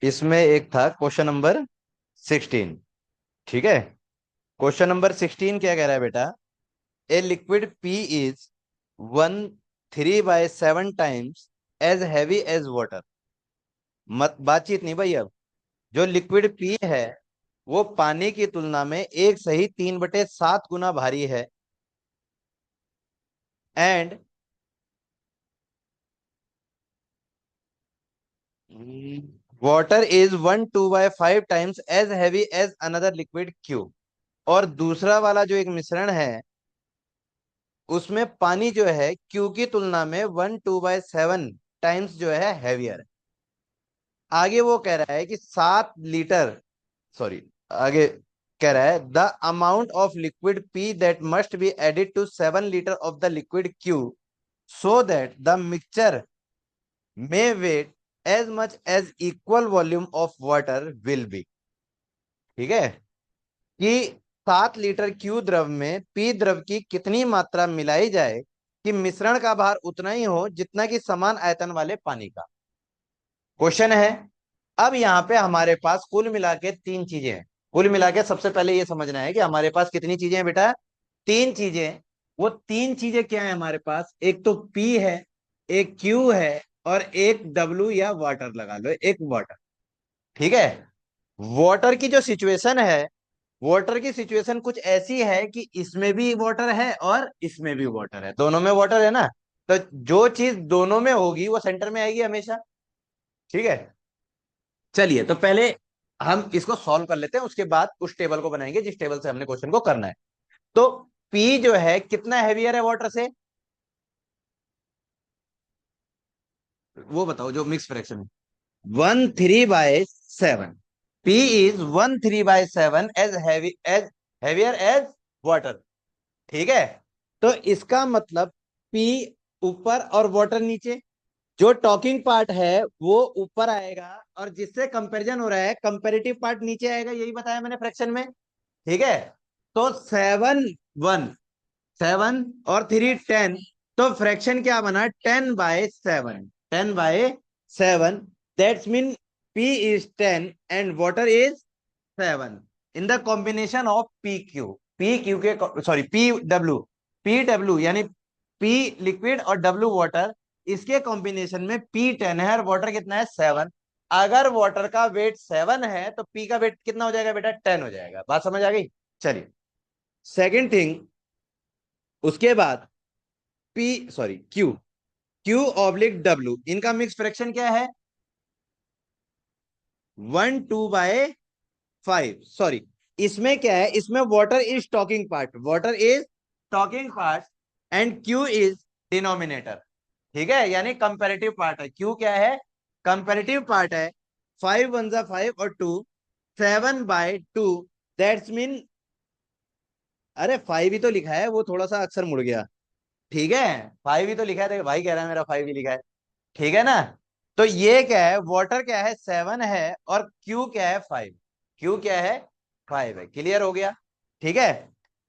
इसमें एक था क्वेश्चन नंबर 16। ठीक है। क्वेश्चन नंबर 16 क्या कह रहा है बेटा? A liquid P is 1/3/7 times as heavy as water. मत बातचीत नहीं भाई। अब जो लिक्विड पी है वो पानी की तुलना में 1 सही 3/7 भारी है। And water is 1/2/5 times as heavy as another liquid Q. और दूसरा वाला जो एक मिश्रण है उसमें पानी जो है क्यू की तुलना में 1/2/7 टाइम्स जो है हैवियर। आगे वो कह रहा है कि 7 लीटर, सॉरी, आगे कह रहा है the amount of liquid P that must be added to 7 litre of the liquid Q so that the mixture may weigh as much as equal volume of water will be. ठीक है कि 7 litre Q द्रव में P द्रव की कितनी मात्रा मिलाई जाए कि मिश्रण का भार उतना ही हो जितना कि समान आयतन वाले पानी का। क्वेश्चन है। अब यहाँ पे हमारे पास कुल मिला के 3 चीजें हैं। कुल मिला के सबसे पहले ये समझना है कि हमारे पास कितनी चीजें हैं बेटा? 3 चीजें। वो 3 चीजें क्या है हमारे पास? एक तो पी है, एक क्यू है, और एक डब्ल्यू या वाटर लगा लो, एक वाटर। ठीक है। वाटर की जो सिचुएशन है, वाटर की सिचुएशन कुछ ऐसी है कि इसमें भी वाटर है और इसमें भी वाटर है, दोनों में वाटर है ना। तो जो चीज दोनों में होगी वो सेंटर में आएगी हमेशा। ठीक है। चलिए तो पहले हम इसको सॉल्व कर लेते हैं, उसके बाद उस टेबल को बनाएंगे जिस टेबल से हमने क्वेश्चन को करना है। तो पी जो है कितना हैवियर है वाटर से? वो बताओ जो मिक्स फ्रैक्शन है। 1/3/7। P is 1/3/7 as heavier as water. ठीक है। तो इसका मतलब पी ऊपर और वाटर नीचे। जो टॉकिंग पार्ट है वो ऊपर आएगा और जिससे कंपैरिजन हो रहा है कंपैरेटिव पार्ट नीचे आएगा, यही बताया मैंने फ्रैक्शन में। ठीक है। तो 7 1 7 और 3 10। तो फ्रैक्शन क्या बना? 10/7। 10/7। That's mean P is 10 and water is 7 in the combination of P Q के, सॉरी, पी डब्ल्यू यानी पी लिक्विड और डब्ल्यू वाटर। इसके कॉम्बिनेशन में पी 10 है और वाटर कितना है? 7। अगर वाटर का वेट 7 है तो पी का वेट कितना हो जाएगा बेटा? 10 हो जाएगा। बात समझ आ गई? चलिए, सेकेंड थिंग। उसके बाद पी, सॉरी, क्यू/डब्ल्यू, इनका मिक्स फ्रैक्शन क्या है? 1/2/5। सॉरी, इसमें क्या है? इसमें water is talking part and Q is denominator. ठीक है, यानी कंपेरेटिव पार्ट है। क्यू क्या है? कंपेरेटिव पार्ट है। 5 1 5 और 2, 7/2। दैट्स मीन, अरे 5 ही तो लिखा है, वो थोड़ा सा अक्षर मुड़ गया। ठीक है, 5 ही तो लिखा है, देखो भाई कह रहा है मेरा 5 ही लिखा है। ठीक है ना। तो ये क्या है? वाटर क्या है? 7 है और क्यू क्या है? 5। क्यू क्या है? 5 है। क्लियर हो गया? ठीक है।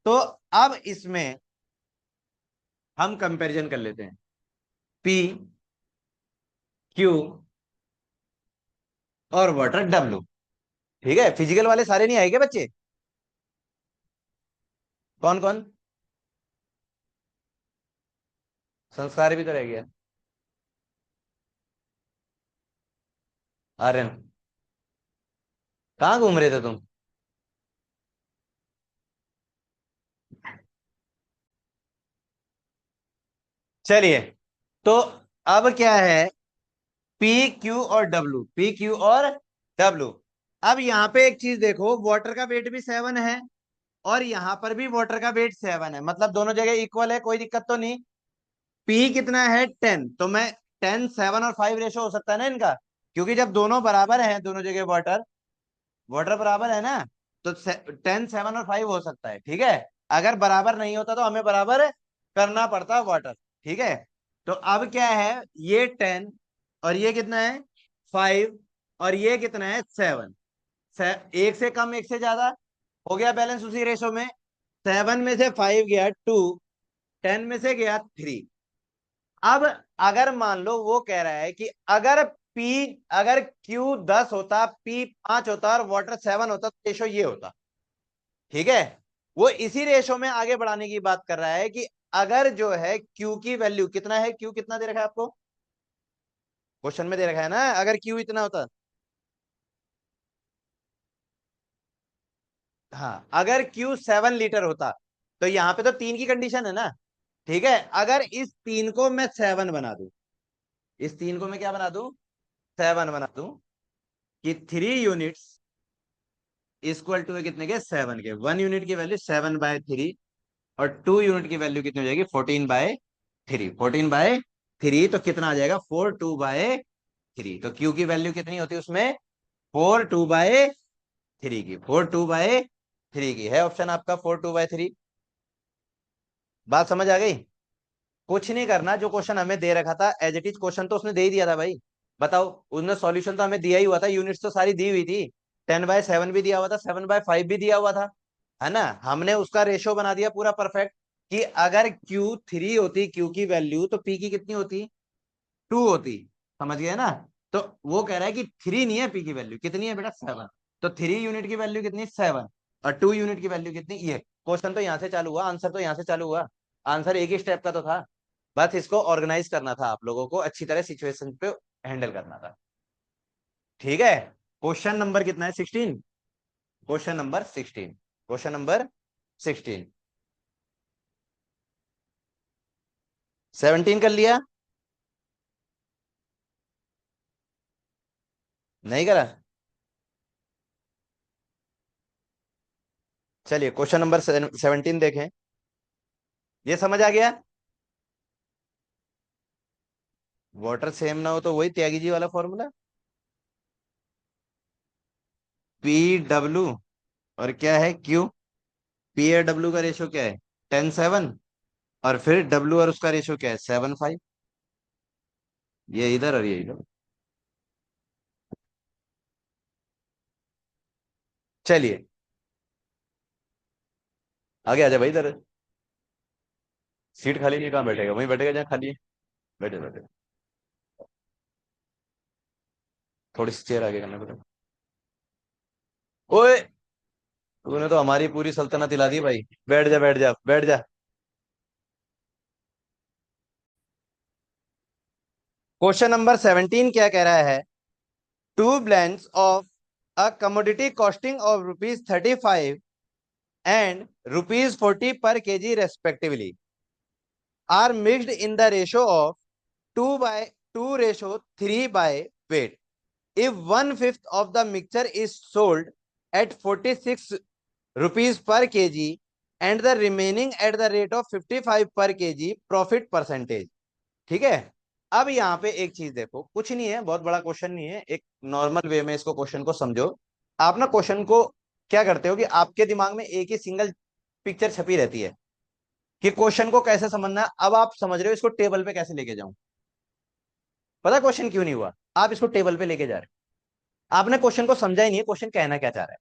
तो अब इसमें हम कंपैरिजन कर लेते हैं। पी, क्यू और वाटर डब्ल्यू। ठीक है, फिजिकल वाले सारे नहीं आएंगे बच्चे? कौन कौन? संस्कार भी तो रह गया। आर्यन, कहाँ घूम रहे थे तुम? चलिए, तो अब क्या है? पी क्यू और डब्ल्यू। अब यहां पे एक चीज देखो, वाटर का वेट भी 7 है और यहां पर भी वाटर का वेट 7 है, मतलब दोनों जगह इक्वल है, कोई दिक्कत तो नहीं। पी कितना है? 10। तो मैं 10 7 और 5 रेशो हो सकता है ना इनका, क्योंकि जब दोनों बराबर हैं, दोनों जगह वाटर वाटर बराबर है ना, तो 10 7 और 5 हो सकता है। ठीक है। अगर बराबर नहीं होता तो हमें बराबर करना पड़ता वाटर। ठीक है। तो अब क्या है? ये 10 और ये कितना है? 5। और ये कितना है? 7। एक से कम एक से ज्यादा, हो गया बैलेंस उसी रेशो में। 7 में से 5 गया 2, 10 में से गया 3। अब अगर मान लो वो कह रहा है कि अगर पी, अगर क्यू 10 होता, पी 5 होता और वाटर 7 होता तो रेशो ये होता। ठीक है, वो इसी रेशो में आगे बढ़ाने की बात कर रहा है कि अगर जो है क्यू की वैल्यू कितना है, क्यू कितना दे रखा है आपको, क्वेश्चन में दे रखा है ना, अगर क्यू इतना होता। हाँ, अगर क्यू 7 लीटर होता तो यहां पे तो 3 की कंडीशन है ना। ठीक है, अगर इस 3 को मैं 7 बना दूं, इस 3 को मैं क्या बना दूं, 7 बना दूं, कि 3 यूनिट्स इक्वल टू है कितने के, 7 के। 1 यूनिट की वैल्यू 7/3 और 2 यूनिट की वैल्यू कितनी हो जाएगी, 14/3। 14/3 तो कितना आ जाएगा, 42/3। तो क्यू की वैल्यू कितनी होती है उसमें, 42/3 की। 42/3 की है ऑप्शन आपका, 42/3। बात समझ आ गई। कुछ नहीं करना, जो क्वेश्चन हमें दे रखा था एज इट इज क्वेश्चन तो उसने दे ही दिया था भाई। बताओ, उसने सॉल्यूशन तो हमें दिया ही हुआ था, यूनिट्स तो सारी दी हुई थी। 10/7 भी दिया हुआ था, 7/5 भी दिया हुआ था, है ना। हमने उसका रेशो बना दिया पूरा परफेक्ट, कि अगर Q3 होती, Q की वैल्यू, तो P की कितनी होती, 2 होती। समझ गए ना। तो वो कह रहा है कि 3 नहीं है, P की वैल्यू कितनी है बेटा, 7। तो 3 यूनिट की वैल्यू कितनी, 7। और 2 यूनिट की वैल्यू कितनी, ये। क्वेश्चन तो यहां से चालू हुआ, आंसर तो यहां से चालू हुआ। आंसर एक ही स्टेप का तो था। बस इसको ऑर्गेनाइज करना था, आप लोगों को अच्छी तरह सिचुएशन पे हैंडल करना था। ठीक है, क्वेश्चन नंबर कितना है, 16। Question number 16। 17 कर लिया, नहीं करा। चलिए क्वेश्चन नंबर 17 देखें। ये समझ आ गया। वाटर सेम ना हो तो वही त्यागी जी वाला फॉर्मूला, P W और क्या है, Q। P और W का रेशियो क्या है, 10/7। और फिर W और उसका रेशियो क्या है, 7/5। ये इधर और ये इधर। चलिए आगे आ जा भाई इधर। सीट खाली नहीं, कहाँ बैठेगा, वहीं बैठेगा जहाँ खाली है। बैठे बैठे, थोड़ी सी चेयर आगे करना पड़ेगा। ओए, तूने तो हमारी पूरी सल्तनत हिला दी भाई। बैठ जा बैठ जा बैठ जा। क्वेश्चन नंबर 17 क्या कह रहा है, two blends of a commodity costing of ₹35 and ₹40 per kg respectively are mixed in the ratio of 2/2 ratio 3 by weight. If 1/5 of the mixture is sold at ₹46 per kg and the remaining at the rate of 55 per kg, profit percentage। ठीक है, अब यहाँ पे एक चीज देखो, कुछ नहीं है, बहुत बड़ा क्वेश्चन नहीं है, एक नॉर्मल वे में इसको क्वेश्चन को समझो। आप ना क्वेश्चन को क्या करते हो कि आपके दिमाग में एक ही सिंगल पिक्चर छपी रहती है कि क्वेश्चन को कैसे समझना है। अब आप समझ रहे हो इसको टेबल पे कैसे लेके जाऊं। पता क्वेश्चन क्यों नहीं हुआ, आप इसको टेबल पे लेके जा रहे हो, आपने क्वेश्चन को समझा ही नहीं है, क्वेश्चन कहना क्या चाह रहा है।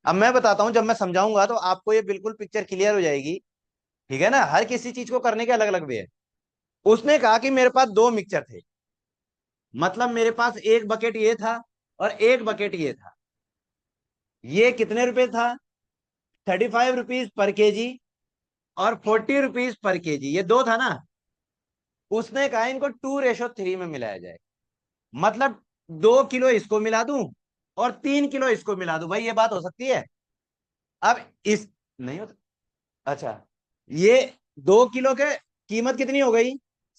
अब मैं बताता हूं, जब मैं समझाऊंगा तो आपको ये बिल्कुल पिक्चर क्लियर हो जाएगी। ठीक है ना, हर किसी चीज को करने के अलग अलग वे है। उसने कहा कि मेरे पास दो मिक्सचर थे, मतलब मेरे पास एक बकेट ये था और एक बकेट ये था। ये कितने रुपए था, ₹35 पर kg और ₹40 पर kg, ये दो था ना। उसने कहा इनको 2:3 में मिलाया जाए, मतलब 2 किलो इसको मिला दूं और 3 किलो इसको मिला दूं। भाई ये बात हो सकती है। अब इस, नहीं होता। अच्छा, ये 2 किलो के कीमत कितनी हो गई,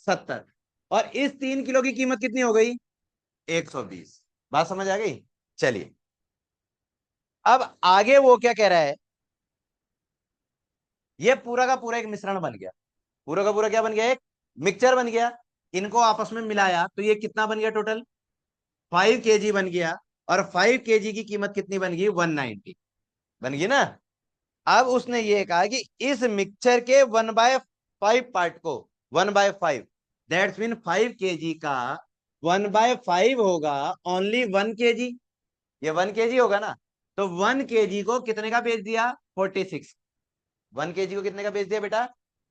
70। और इस 3 किलो की कीमत कितनी हो गई, 120। बात समझ आ गई। चलिए, अब आगे वो क्या कह रहा है, ये पूरा का पूरा एक मिश्रण बन गया। पूरा का पूरा क्या बन गया, एक मिक्सचर बन गया। इनको आपस में मिलाया तो ये कितना बन गया, टोटल 5 kg बन गया। और 5 kg की कीमत कितनी बन गई, 190 बन गई ना। अब उसने ये कहा कि इस मिक्सचर के 1/5 पार्ट को, 1/5, दैट्स मीन 5 kg का 1/5 होगा ओनली 1 kg। ये 1 kg होगा ना। तो 1 kg को कितने का बेच दिया, 46। 1 kg को कितने का बेच दिया बेटा,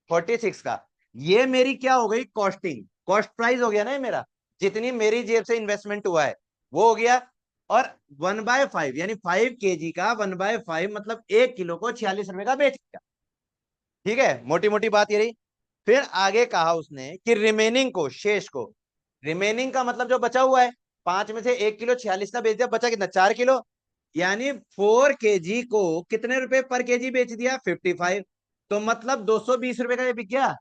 46 का। ये मेरी क्या हो गई, कॉस्टिंग, कॉस्ट प्राइस हो गया ना ये मेरा। जितनी मेरी जेब से इन्वेस्टमेंट हुआ है वो हो गया। और 1/5 यानी 5 kg का 1/5 मतलब 1 किलो को 46 रुपए का बेच दिया। ठीक है, मोटी मोटी बात ये रही। फिर आगे कहा उसने कि रिमेनिंग को, शेष को, रिमेनिंग का मतलब जो बचा हुआ है, 5 में से 1 किलो 46 का बेच दिया, बचा कितना, 4 किलो। यानी 4 kg को कितने रुपए पर केजी बेच दिया, 55। तो मतलब 220 रुपए का ये बिक गया।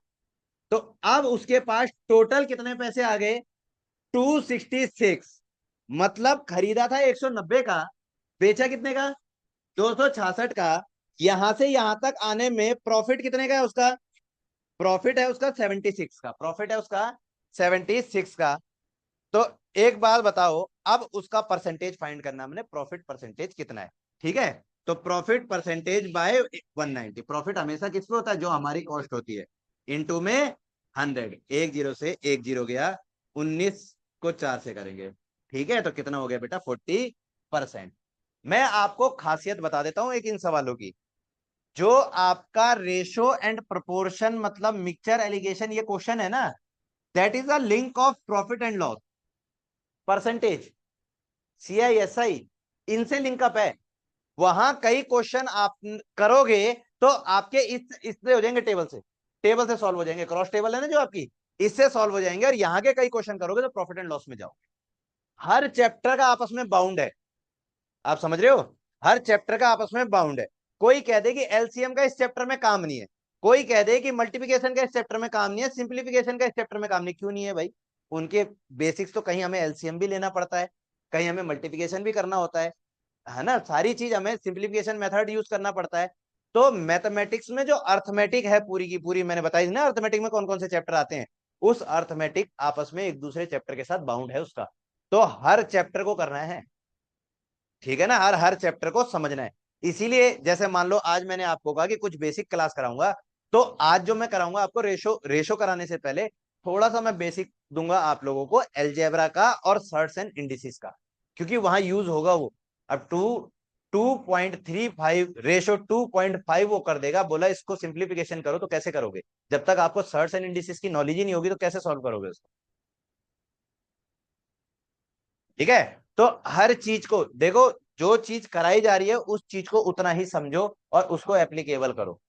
तो अब उसके पास टोटल कितने पैसे आ गए, 266। मतलब खरीदा था 190 का, बेचा कितने का, 266 का। यहां से यहां तक आने में प्रॉफिट कितने का है उसका, प्रॉफिट है उसका 76 का, प्रॉफिट है उसका 76 का। तो एक बात बताओ, अब उसका परसेंटेज फाइंड करना हमने, प्रॉफिट परसेंटेज कितना है। ठीक है, तो प्रॉफिट परसेंटेज बाय 190, प्रॉफिट हमेशा किस पे होता है, जो हमारी कॉस्ट होती है, इनटू में 100। एक जीरो से एक जीरो गया, 19 को 4 से करेंगे। ठीक है, तो कितना हो गया बेटा, 40%। मैं आपको खासियत बता देता हूं एक इन सवालों की। जो आपका रेशो एंड प्रोपोर्शन मतलब मिक्सचर एलिगेशन ये क्वेश्चन है ना, that is a link of profit and loss, percentage, CISI, इनसे लिंकअप है। वहां कई क्वेश्चन आप करोगे तो आपके इस इससे हो जाएंगे, टेबल से, टेबल से सॉल्व हो जाएंगे, क्रॉस टेबल है ना जो आपकी, इससे सॉल्व हो जाएंगे। और यहाँ के कई क्वेश्चन करोगे तो प्रॉफिट एंड लॉस में जाओगे। हर चैप्टर का आपस में बाउंड है, आप समझ रहे हो, हर चैप्टर का आपस में बाउंड है। कोई कह दे कि एलसीएम का इस चैप्टर में काम नहीं है, कोई कह दे कि मल्टीप्लिकेशन का इस चैप्टर में काम नहीं है, सिंप्लीफिकेशन का इस चैप्टर में काम नहीं, क्यों नहीं है भाई, उनके बेसिक्स तो कहीं हमें एलसीएम भी लेना पड़ता है, कहीं हमें मल्टीप्लिकेशन भी करना होता है ना, सारी चीज हमें सिंप्लीफिकेशन मेथड यूज करना पड़ता है। तो मैथमेटिक्स में जो अर्थमेटिक है पूरी की पूरी, मैंने बताई थी ना अर्थमेटिक में कौन कौन से चैप्टर आते हैं, उस अर्थमेटिक आपस में एक दूसरे चैप्टर के साथ बाउंड है उसका। तो हर चैप्टर को करना है, ठीक है ना, हर हर चैप्टर को समझना है। इसीलिए जैसे मान लो आज मैंने आपको कहा कि कुछ बेसिक क्लास कराऊंगा, तो आज जो मैं कराऊंगा आपको, रेशो रेशो कराने से पहले थोड़ा सा मैं बेसिक दूंगा आप लोगों को एलजेब्रा का और सर्ट्स एंड इंडिसेस का, क्योंकि वहां यूज होगा वो। अब 2.35 रेशो 2.5 वो कर देगा, बोला इसको सिंप्लीफिकेशन करो, तो कैसे करोगे, जब तक आपको सर्ट्स एंड इंडिसेस की नॉलेज ही नहीं होगी तो कैसे सॉल्व करोगे उसको। ठीक है, तो हर चीज को देखो, जो चीज कराई जा रही है उस चीज को उतना ही समझो और उसको एप्लीकेबल करो।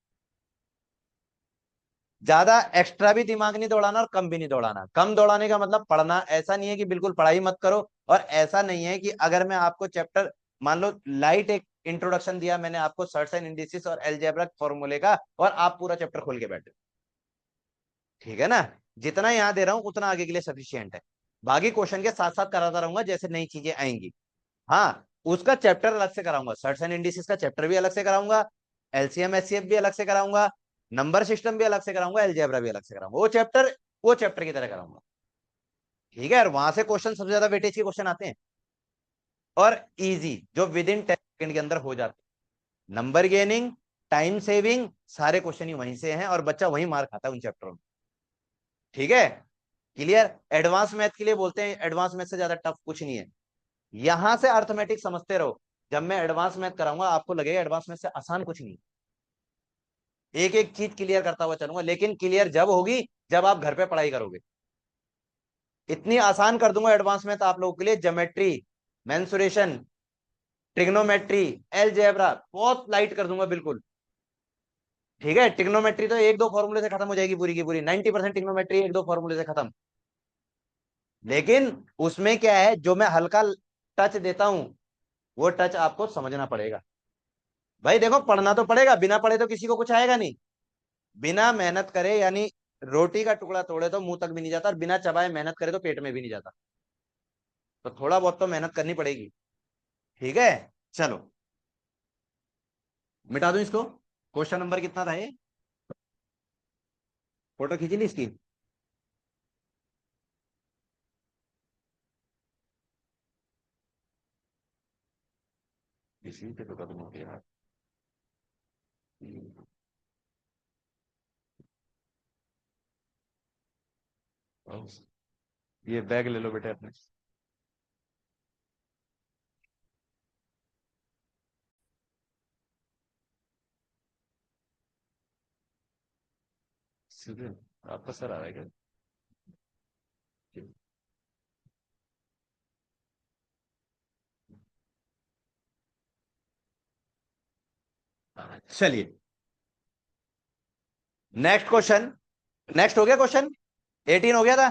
ज्यादा एक्स्ट्रा भी दिमाग नहीं दौड़ाना और कम भी नहीं दौड़ाना। कम दौड़ाने का मतलब पढ़ना, ऐसा नहीं है कि बिल्कुल पढ़ाई मत करो, और ऐसा नहीं है कि अगर मैं आपको चैप्टर, मान लो लाइट एक इंट्रोडक्शन दिया मैंने आपको सर्ट्स एंड इंडिसेस और अलजेब्रा फॉर्मूले का, और आप पूरा चैप्टर खोल के बैठे, ठीक है ना, जितना यहां दे रहा हूं उतना आगे के लिए सफिशियंट है। बाकी क्वेश्चन के साथ साथ कराता रहूंगा जैसे नई चीजें आएंगी। हाँ, उसका चैप्टर अलग से कराऊंगा, सर्ट्स एंड इंडिसेस का चैप्टर भी अलग से कराऊंगा, एलसीएम एचसीएफ भी अलग से कराऊंगा, नंबर सिस्टम भी अलग से कराऊंगा, अलजेब्रा भी अलग से कराऊंगा, वो चैप्टर की तरह कराऊंगा। ठीक है, और वहां से क्वेश्चन सबसे ज्यादा वेटेज के क्वेश्चन आते हैं, और इजी, जो विद इन 10 सेकंड के अंदर हो जाते हैं। नंबर गेनिंग, टाइम सेविंग, सारे क्वेश्चन ही वहीं से हैं, और बच्चा वहीं मार खाता है उन चैप्टरों में। ठीक है, क्लियर। एडवांस मैथ के लिए बोलते हैं, एडवांस मैथ से ज्यादा टफ कुछ नहीं है। यहां से अर्थमेटिक समझते रहो, जब मैं एडवांस मैथ कराऊंगा आपको लगेगा एडवांस मैथ से आसान कुछ नहीं, एक एक चीज क्लियर करता हुआ चलूंगा, लेकिन क्लियर जब होगी जब आप घर पे पढ़ाई करोगे। इतनी आसान कर दूंगा एडवांस मैथ आप लोगों के लिए, ज्योमेट्री, मेंसुरेशन, ट्रिग्नोमेट्री, अलजेब्रा बहुत लाइट कर दूंगा बिल्कुल। ठीक है, ट्रिग्नोमेट्री तो एक दो फॉर्मूले से खत्म हो जाएगी पूरी की पूरी, 90% ट्रिग्नोमेट्री एक दो फॉर्मूले से खत्म। लेकिन उसमें क्या है, जो मैं हल्का टच देता हूं वो टच आपको समझना पड़ेगा। भाई देखो, पढ़ना तो पड़ेगा, बिना पढ़े तो किसी को कुछ आएगा नहीं। बिना मेहनत करे, यानी रोटी का टुकड़ा तोड़े तो मुंह तक भी नहीं जाता, और बिना चबाए मेहनत करे तो पेट में भी नहीं जाता। तो थोड़ा बहुत तो मेहनत करनी पड़ेगी। ठीक है, चलो मिटा दूं इसको। क्वेश्चन नंबर कितना था ये, फोटो खींची ली इसकी। इसी पे तो खत्म हो गया। ये बैग ले लो बेटे अपने। सीधे आपका सर आ रहा है क्या? चलिए नेक्स्ट क्वेश्चन। नेक्स्ट हो गया क्वेश्चन, 18 हो गया था।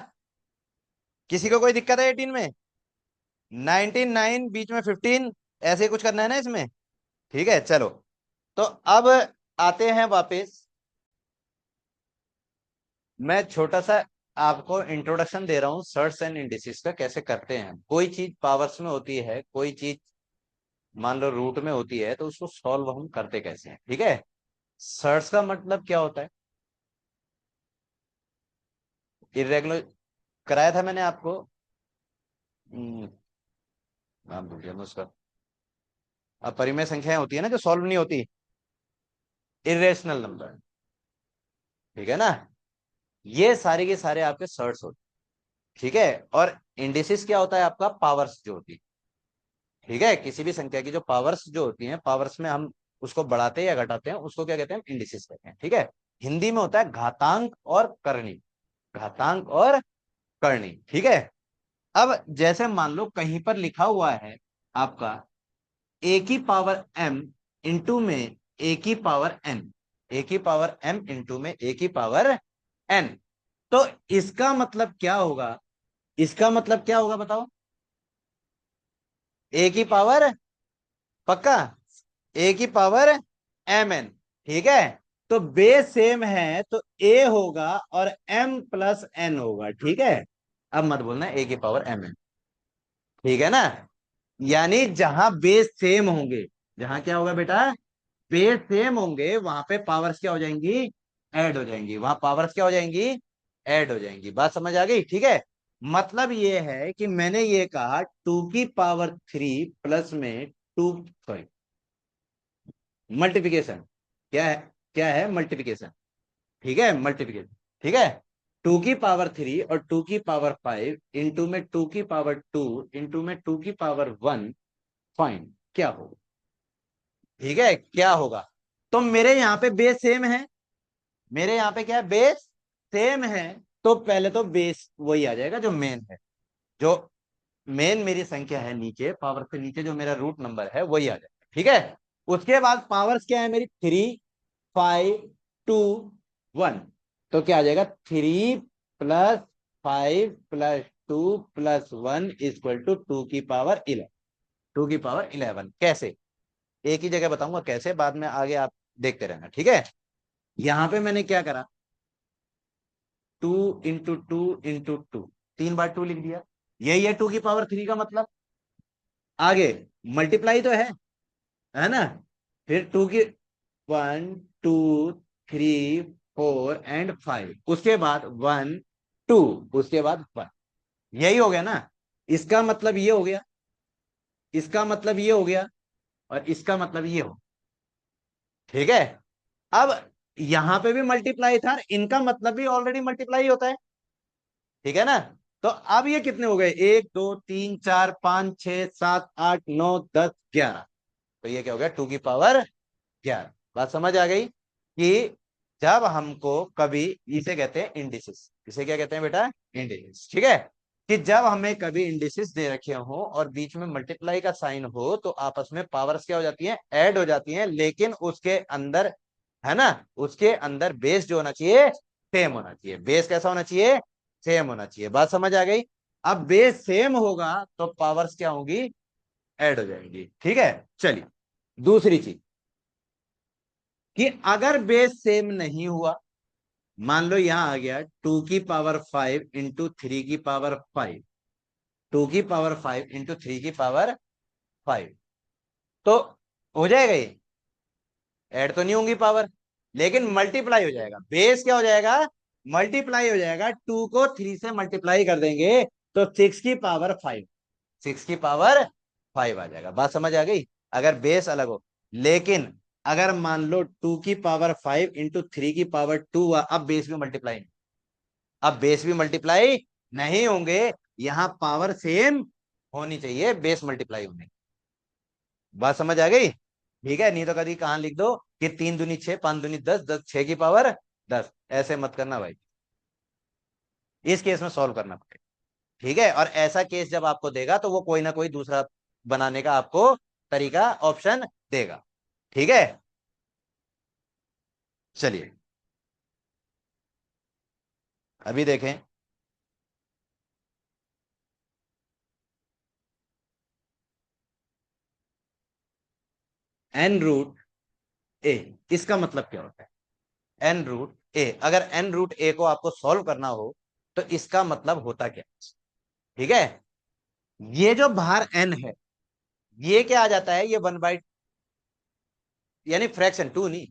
किसी को कोई दिक्कत है 18 में? 19 9 बीच में 15, ऐसे ही कुछ करना है ना इसमें। ठीक है चलो, तो अब आते हैं वापस। मैं छोटा सा आपको इंट्रोडक्शन दे रहा हूं सर्ट्स एंड इंडिसेस का, कैसे करते हैं। कोई चीज पावर्स में होती है, कोई चीज मान लो रूट में होती है, तो उसको सॉल्व हम करते कैसे हैं। ठीक है, सर्ट्स का मतलब क्या होता है? इरेगुलर कराया था मैंने आपको। हम्म, नाम भूल गया मैं उसका। अब परिमेय संख्याएं होती है ना जो सॉल्व नहीं होती, इरेशनल नंबर। ठीक है ना, ये सारे के सारे आपके सर्ट्स होते हैं। ठीक है, और इंडिसेस क्या होता है आपका? पावर्स जो होती है। ठीक है, किसी भी संख्या की जो पावर्स जो होती हैं, पावर्स में हम उसको बढ़ाते हैं या घटाते हैं, उसको क्या कहते हैं? इंडिसेस कहते हैं। ठीक है, हिंदी में होता है घातांक और करणी। घातांक और करणी। ठीक है, अब जैसे मान लो कहीं पर लिखा हुआ है आपका ए की पावर एम इंटू में ए की पावर एन, ए की पावर एम इंटू में ए की पावर एन, तो इसका मतलब क्या होगा? इसका मतलब क्या होगा बताओ? ए की पावर, पक्का, ए की पावर एम एन। ठीक है, तो बेस सेम है तो ए होगा और एम प्लस एन होगा। ठीक है, अब मत बोलना ए की पावर एम एन। ठीक है ना, यानी जहां बेस सेम होंगे, जहां क्या होगा बेटा? बेस सेम होंगे, वहां पे पावर्स क्या हो जाएंगी? ऐड हो जाएंगी। वहां पावर्स क्या हो जाएंगी? ऐड हो जाएंगी। बात समझ आ गई? ठीक है, मतलब ये है कि मैंने ये कहा 2 की पावर 3 प्लस में टू, सॉरी, मल्टीप्लिकेशन। क्या है? क्या है? मल्टीप्लिकेशन। ठीक है, मल्टीप्लिकेशन। ठीक है, 2 की पावर 3 और 2 की पावर 5 इंटू में 2 की पावर 2 इंटू में 2 की पावर 1, फाइन क्या होगा? ठीक है, क्या होगा? तो मेरे यहाँ पे बेस सेम है, मेरे यहाँ पे क्या है? बेस सेम है, तो पहले तो बेस वही आ जाएगा जो मेन है। जो मेन मेरी संख्या है नीचे, पावर से नीचे जो मेरा रूट नंबर है वही आ जाएगा। ठीक है, उसके बाद पावर्स क्या है मेरी? 3 5 2 1, तो क्या आ जाएगा? 3 + 5 + 2 + 1 इक्वल टू 2 की पावर 11। 2 की पावर 11 कैसे? एक ही जगह बताऊंगा कैसे, बाद में आगे आप देखते रहना। ठीक है, यहां पे मैंने क्या करा? 2 × 2 × 2, 3 बार 2 लिख दिया। यही है 2 की पावर 3 का मतलब। आगे मल्टीप्लाई तो है ना? फिर 1 2 3 4 एंड 5, उसके बाद 1 2, उसके बाद 1। यही हो गया ना? इसका मतलब ये हो गया, इसका मतलब ये हो गया, और इसका मतलब ये हो। ठीक है, अब यहां पे भी मल्टीप्लाई था, इनका मतलब भी ऑलरेडी मल्टीप्लाई होता है। ठीक है ना, तो अब ये कितने हो गए? 1 2 3 4 5 6 7 8 9 10 11। तो ये क्या हो गया? 2 की पावर 11। बात समझ आ गई कि जब हमको कभी, इसे कहते हैं इंडिसेस, इसे क्या कहते हैं बेटा? इंडिसेस। ठीक है, कि जब हमें कभी इंडिसेस दे रखे हो और बीच में मल्टीप्लाई का साइन हो, तो आपस में पावर्स क्या हो जाती हैं? ऐड हो जाती हैं, लेकिन उसके अंदर, है ना, उसके अंदर बेस जो होना चाहिए सेम होना चाहिए। बेस कैसा होना चाहिए? सेम होना चाहिए। बात समझ आ गई? अब बेस सेम होगा तो पावर्स क्या होगी? ऐड हो जाएंगी। ठीक है, चलिए दूसरी चीज, कि अगर बेस सेम नहीं हुआ, मान लो यहां आ गया 2 की पावर 5 इंटू 3 की पावर 5, 2 की पावर 5 इंटू 3 की पावर 5, तो हो जाएगा ये? ऐड तो नहीं होंगी पावर, लेकिन मल्टीप्लाई हो जाएगा। बेस क्या हो जाएगा? मल्टीप्लाई हो जाएगा। 2 को 3 से मल्टीप्लाई कर देंगे तो 6 की पावर 5, 6 की पावर 5 आ जाएगा। बात समझ आ गई? अगर बेस अलग हो, लेकिन अगर मान लो 2 की पावर 5 इंटू 3 की पावर 2 अब बेस भी मल्टीप्लाई नहीं, अब बेस भी मल्टीप्लाई नहीं होंगे। यहां पावर सेम होनी चाहिए, बेस मल्टीप्लाई होने। बात समझ आ गई? ठीक है, नहीं तो कभी कहां लिख दो कि 3 दूनी 6, 5 दूनी 10, 10 6 की पावर 10, ऐसे मत करना भाई। इस केस में सॉल्व करना पड़ेगा। ठीक है, और ऐसा केस जब आपको देगा तो वो कोई ना कोई दूसरा बनाने का आपको तरीका, ऑप्शन देगा। ठीक है, चलिए अभी देखें। एन रूट ए, इसका मतलब क्या होता है? एन रूट ए, अगर एन रूट ए को आपको सॉल्व करना हो तो इसका मतलब होता क्या? ठीक है, ये जो बाहर एन है, ये क्या आ जाता है? ये 1/, यानी फ्रैक्शन, टू नहीं,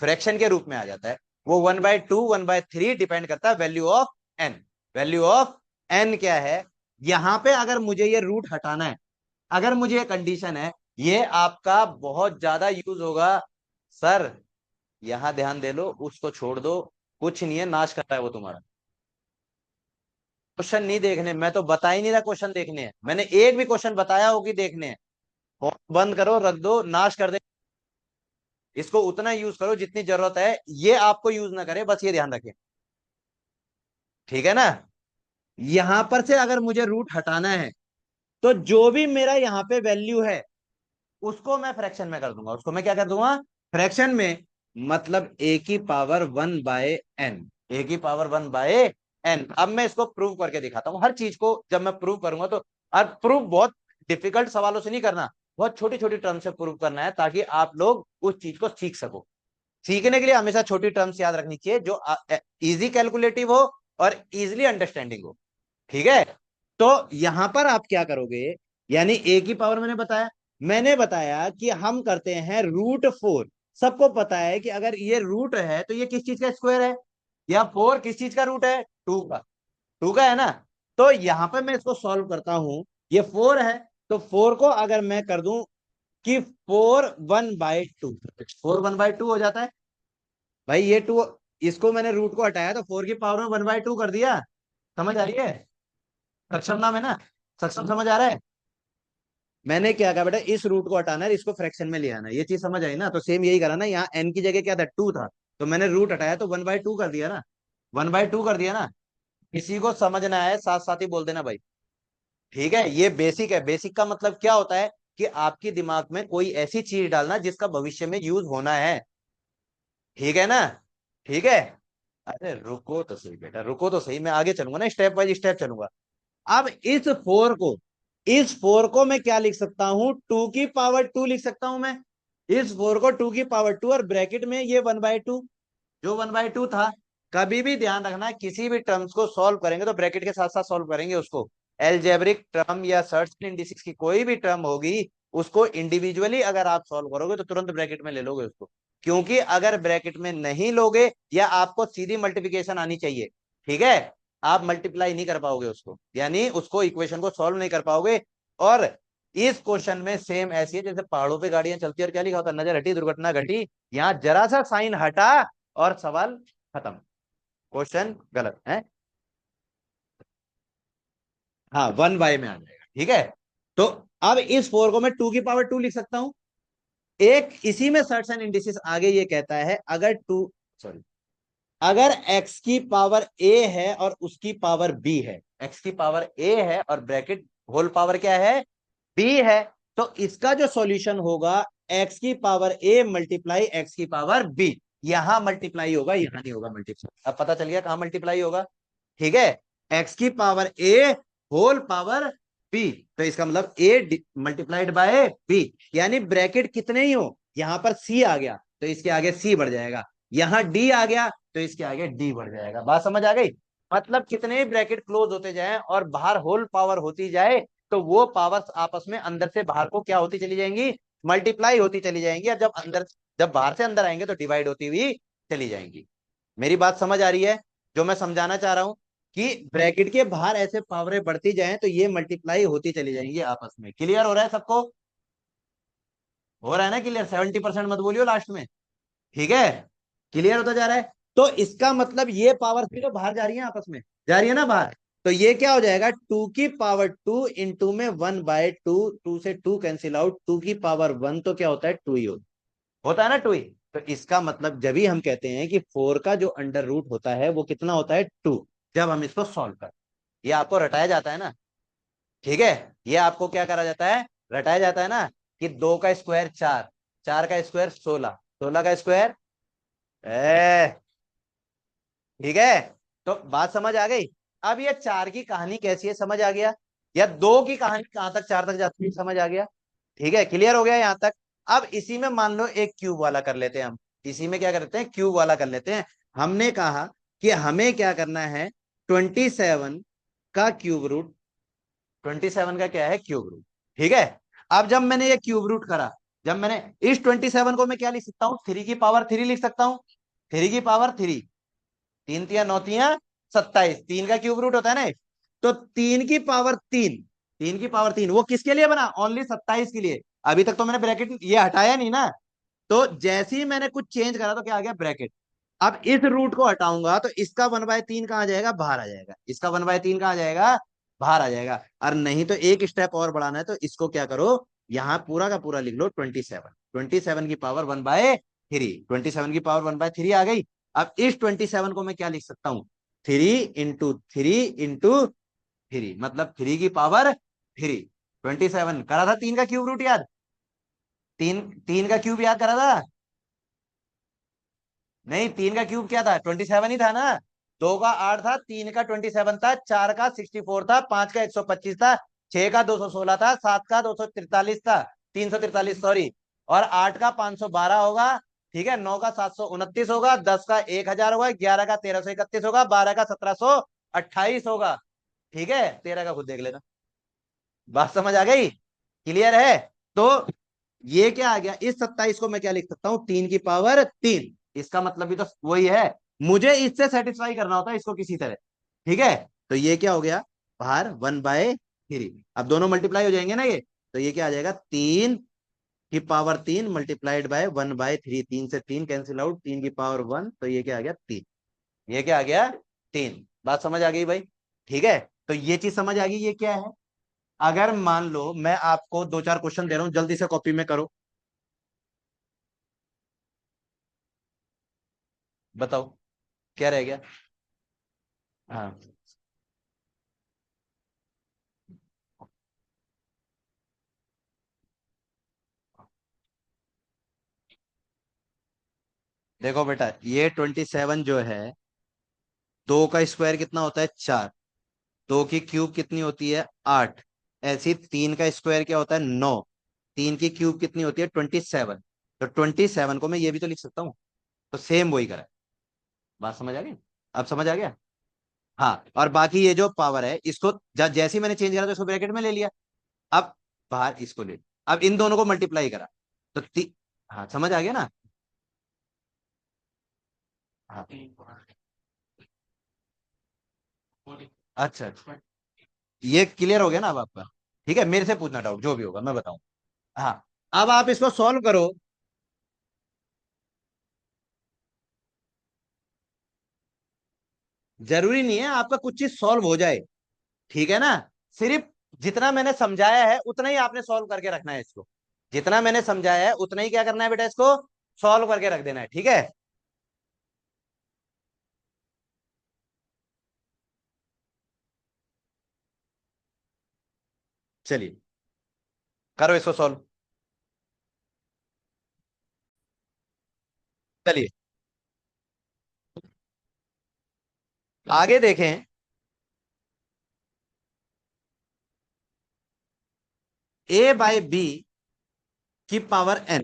फ्रैक्शन के रूप में आ जाता है। वो 1/2 1/3 डिपेंड करता है value of N. Value of N क्या है? यहां पे अगर मुझे ये रूट हटाना है, अगर मुझे ये कंडीशन है, ये आपका बहुत ज्यादा यूज होगा सर। यहां ध्यान दे लो, उसको छोड़ दो, कुछ नहीं है, नाश करता है वो तुम्हारा। क्वेश्चन नहीं देखने, मैं तो बता ही नहीं रहा क्वेश्चन देखने हैं, मैंने एक भी क्वेश्चन बताया हो कि देखने हैं? फोन बंद करो, रख दो, नाश कर दे। इसको उतना यूज करो जितनी जरूरत है, ये आपको यूज ना करे, बस ये ध्यान रखें। ठीक है ना? यहां पर से अगर मुझे रूट हटाना है, तो जो भी मेरा यहां पे वैल्यू है, उसको मैं फ्रैक्शन में कर दूंगा। उसको मैं क्या कर दूंगा? फ्रैक्शन में। मतलब ए की पावर 1/n, ए की पावर 1/n। अब मैं इसको प्रूव करके दिखाता हूं। हर चीज को जब मैं प्रूव करूंगा तो, और प्रूव बहुत डिफिकल्ट सवालों से नहीं करना, बहुत छोटी छोटी टर्म से प्रूव करना है, ताकि आप लोग उस चीज को सीख सको। सीखने के लिए हमेशा छोटी टर्म्स याद रखनी चाहिए, जो इजी कैलकुलेटिव हो और इजिली अंडरस्टैंडिंग हो। ठीक है? तो यहां पर आप क्या करोगे? यानी ए की पावर मैंने बताया कि हम करते हैं रूट 4। सबको पता है कि अगर ये रूट है तो ये किस चीज का स्क्वायर है, या 4 किस चीज का रूट है? 2 का। 2 का है ना? तो यहां पर मैं इसको सॉल्व करता हूं। ये 4 है, तो 4 को अगर मैं कर दूं कि 4 1/2, 4 1/2 हो जाता है। भाई ये 2, इसको मैंने रूट को हटाया तो 4 की पावर में 1/2 कर दिया। समझ आ रही है? सक्षम नाम है ना? सक्षम समझ आ रहा है? मैंने क्या कहा बेटा, इस रूट को हटाना है, इसको फ्रैक्शन में ले आना है। ये चीज समझ आई ना? तो सेम यही करा ना, यहाँ एन की जगह क्या था? 2 था, तो मैंने रूट हटाया तो 1/2 कर दिया ना। 1/2 कर दिया ना। किसी को समझना है साथ साथ ही बोल देना भाई। ठीक है, ये बेसिक है। बेसिक का मतलब क्या होता है? कि आपके दिमाग में कोई ऐसी चीज डालना जिसका भविष्य में यूज होना है। ठीक है ना? ठीक है। अरे रुको तो सही बेटा, रुको तो सही, मैं आगे चलूंगा ना, स्टेप बाय स्टेप चलूंगा। अब इस फोर को मैं क्या लिख सकता हूं? 2 की पावर 2 लिख सकता हूं मैं। इस 4 को 2 की पावर 2, और ब्रैकेट में ये 1/2, जो 1/2 था। कभी भी ध्यान रखना, किसी भी टर्म्स को सॉल्व करेंगे तो ब्रैकेट के साथ साथ सॉल्व करेंगे उसको। एल्जेब्रिक टर्म या सर्च इंडिसेस की कोई भी टर्म होगी, उसको इंडिविजुअली अगर आप सॉल्व करोगे तो तुरंत ब्रैकेट में ले लोगे उसको। क्योंकि अगर ब्रैकेट में नहीं लोगे, या आपको सीधी मल्टीप्लिकेशन आनी चाहिए, ठीक है, आप मल्टीप्लाई नहीं कर पाओगे उसको, यानी उसको इक्वेशन को सॉल्व नहीं कर पाओगे। और इस क्वेश्चन में सेम ऐसी है जैसे पहाड़ों पे गाड़ियां चलती है और क्या लिखा होता है? नजर हटी दुर्घटना घटी। यहाँ जरा सा साइन हटा और सवाल खत्म, क्वेश्चन गलत है। हाँ, 1/, में आ जाएगा। ठीक है? तो अब इस 4 को मैं 2 की पावर 2 लिख सकता हूं। एक इसी में सर्ट्स एंड इंडिसेस आगे ये कहता है, अगर टू, सॉरी, अगर x की पावर a है और उसकी पावर b है, x की पावर a है और ब्रैकेट होल पावर क्या है? b है। तो इसका जो सॉल्यूशन होगा, x की पावर a मल्टीप्लाई x की पावर b। यहां मल्टीप्लाई होगा, यहां नहीं होगा मल्टीप्लाई। अब पता चल गया कहां मल्टीप्लाई होगा? ठीक है, x की power a whole power b, तो इसका मतलब a मल्टीप्लाइड बाय b। यानी ब्रैकेट कितने ही हो, यहां पर c आ गया तो इसके आगे c बढ़ जाएगा, यहां d आ गया तो इसके आगे d बढ़ जाएगा। बात समझ आ गई? मतलब कितने ही ब्रैकेट क्लोज होते जाए और बाहर होल पावर होती जाए, तो वो पावर्स आपस में अंदर से बाहर को क्या होती चली जाएंगी? मल्टीप्लाई होती चली जाएंगी। और जब बाहर से अंदर आएंगे तो डिवाइड होती हुई चली जाएंगी। मेरी बात समझ आ रही है? जो मैं समझाना चाह रहा हूं कि ब्रैकेट के बाहर ऐसे पावरें बढ़ती जाएं तो ये मल्टीप्लाई होती चली जाएंगी आपस में। क्लियर हो रहा है सबको? हो रहा है ना क्लियर? 70% मत बोलियो लास्ट में। ठीक है? क्लियर होता जा रहा है? तो इसका मतलब ये पावर फिर तो बाहर जा रही है, आपस में जा रही है ना बाहर। तो ये क्या हो जाएगा? 2 की पावर 2 इंटू में 1/2, 2 से 2 कैंसिल आउट, 2 की पावर 1 तो क्या होता है? 2 ही होता है ना, 2 ही। तो इसका मतलब जब ही हम कहते हैं कि 4 का जो अंडर रूट होता है वो कितना होता है? 2, जब हम इसको सॉल्व कर, ये आपको रटाया जाता है ना। ठीक है? ये आपको क्या करा जाता है? रटाया जाता है ना। कि 2 का स्क्वायर 4, 4 का स्क्वायर 16, 16 का स्क्वायर ए, ठीक है। तो बात समझ आ गई। अब ये चार की कहानी कैसी है समझ आ गया, या दो की कहानी कहां तक चार तक जाती है समझ आ गया। ठीक है, क्लियर हो गया यहां तक। अब इसी में मान लो एक क्यूब वाला कर लेते हैं हम। इसी में क्या करते हैं, क्यूब वाला कर लेते हैं। हमने कहा कि हमें क्या करना है, 27 का क्यूब रूट। 27 का क्या है, क्यूब रूट। ठीक है। अब जब मैंने ये क्यूब रूट करा, जब मैंने इस 27 को मैं क्या लिख सकता हूँ, 3 की पावर 3 लिख सकता हूँ। 3 की पावर 3, तीन तिया नौ तिया 27, 3 का क्यूब रूट होता है ना। तो 3 की पावर 3, 3 की पावर 3 वो किसके लिए बना, ओनली 27 के लिए। अभी तक तो मैंने ब्रैकेट ये हटाया नहीं ना। तो जैसे ही मैंने कुछ चेंज करा तो क्या आ गया, ब्रैकेट। अब इस रूट को हटाऊंगा तो इसका 1/3 कहां आ जाएगा, बाहर आ जाएगा। इसका 1/3 कहां आ जाएगा, बाहर आ जाएगा। और नहीं तो एक स्टेप और बढ़ाना है तो इसको क्या करो, यहां पूरा का पूरा लिख लो 27। 27 की पावर 1/3, 27 की पावर 1/3 आ गई। अब इस 27 को मैं क्या लिख सकता हूं, 3 × 3 × 3, मतलब 3 की पावर 3। 27 करा था, 3 का क्यूब रूट याद, तीन 3 का क्यूब याद करा था। नहीं, 3 का क्यूब क्या था, 27 ही था ना। 2 का 8 था, 3 का 27 था, 4 का 64 था, 5 का 125 था, 6 का 216 था, 7 का 243 था, 343 सॉरी। और 8 का 512 होगा। ठीक है, 9 का 729 होगा, 10 का 1000 होगा, 11 का 1331 होगा, 12 का 1728 होगा। ठीक है, 13 का खुद देख लेना। बात समझ आ गई, क्लियर है। तो ये क्या आ गया, इस 27 को मैं क्या लिख सकता हूं, 3 की पावर 3। इसका मतलब भी तो वही है, मुझे इससे सेटिस्फाई करना होता है इसको किसी तरह। ठीक है, तो ये क्या हो गया, बाहर 1/3। अब दोनों मल्टीप्लाई हो जाएंगे ना ये, तो ये क्या आ जाएगा, 3 की पावर 3 मल्टीप्लाइड बाय 1/3। 3 से 3 कैंसिल आउट, 3 की पावर 1, तो ये क्या आ गया, 3। ये क्या आ गया, 3। बात समझ आ गई भाई। ठीक है, तो ये चीज समझ आ गई, ये क्या है। अगर मान लो मैं आपको दो चार क्वेश्चन दे रहा हूं, जल्दी से कॉपी में करो, बताओ क्या रह गया। हाँ, देखो बेटा, ये 27 जो है, 2 का स्क्वायर कितना होता है, 4। 2 की क्यूब कितनी होती है, 8। ऐसी 3 का स्क्वायर क्या होता है, 9। 3 की क्यूब कितनी होती है, 27। तो 27 को मैं ये भी तो लिख सकता हूँ। तो सेम वही करा है। बात समझ आ गई, अब समझ आ गया। हाँ, और बाकी ये जो पावर है इसको जैसे ही मैंने चेंज करा तो इसको ब्रैकेट में ले लिया। अब बाहर इसको ले, अब इन दोनों को मल्टीप्लाई करा तो हाँ समझ आ गया ना। हाँ, अच्छा अच्छा, ये क्लियर हो गया ना अब आपका। ठीक है, मेरे से पूछना डाउट जो भी होगा मैं बताऊं। हाँ, अब आप इसको सॉल्व करो। जरूरी नहीं है आपका कुछ चीज सॉल्व हो जाए, ठीक है ना। सिर्फ जितना मैंने समझाया है उतना ही आपने सॉल्व करके रखना है इसको। जितना मैंने समझाया है उतना ही क्या करना है बेटा, इसको सॉल्व करके रख देना है, ठीक है। चलिए, करो इसको सॉल्व। चलिए आगे देखें। A/B की पावर n,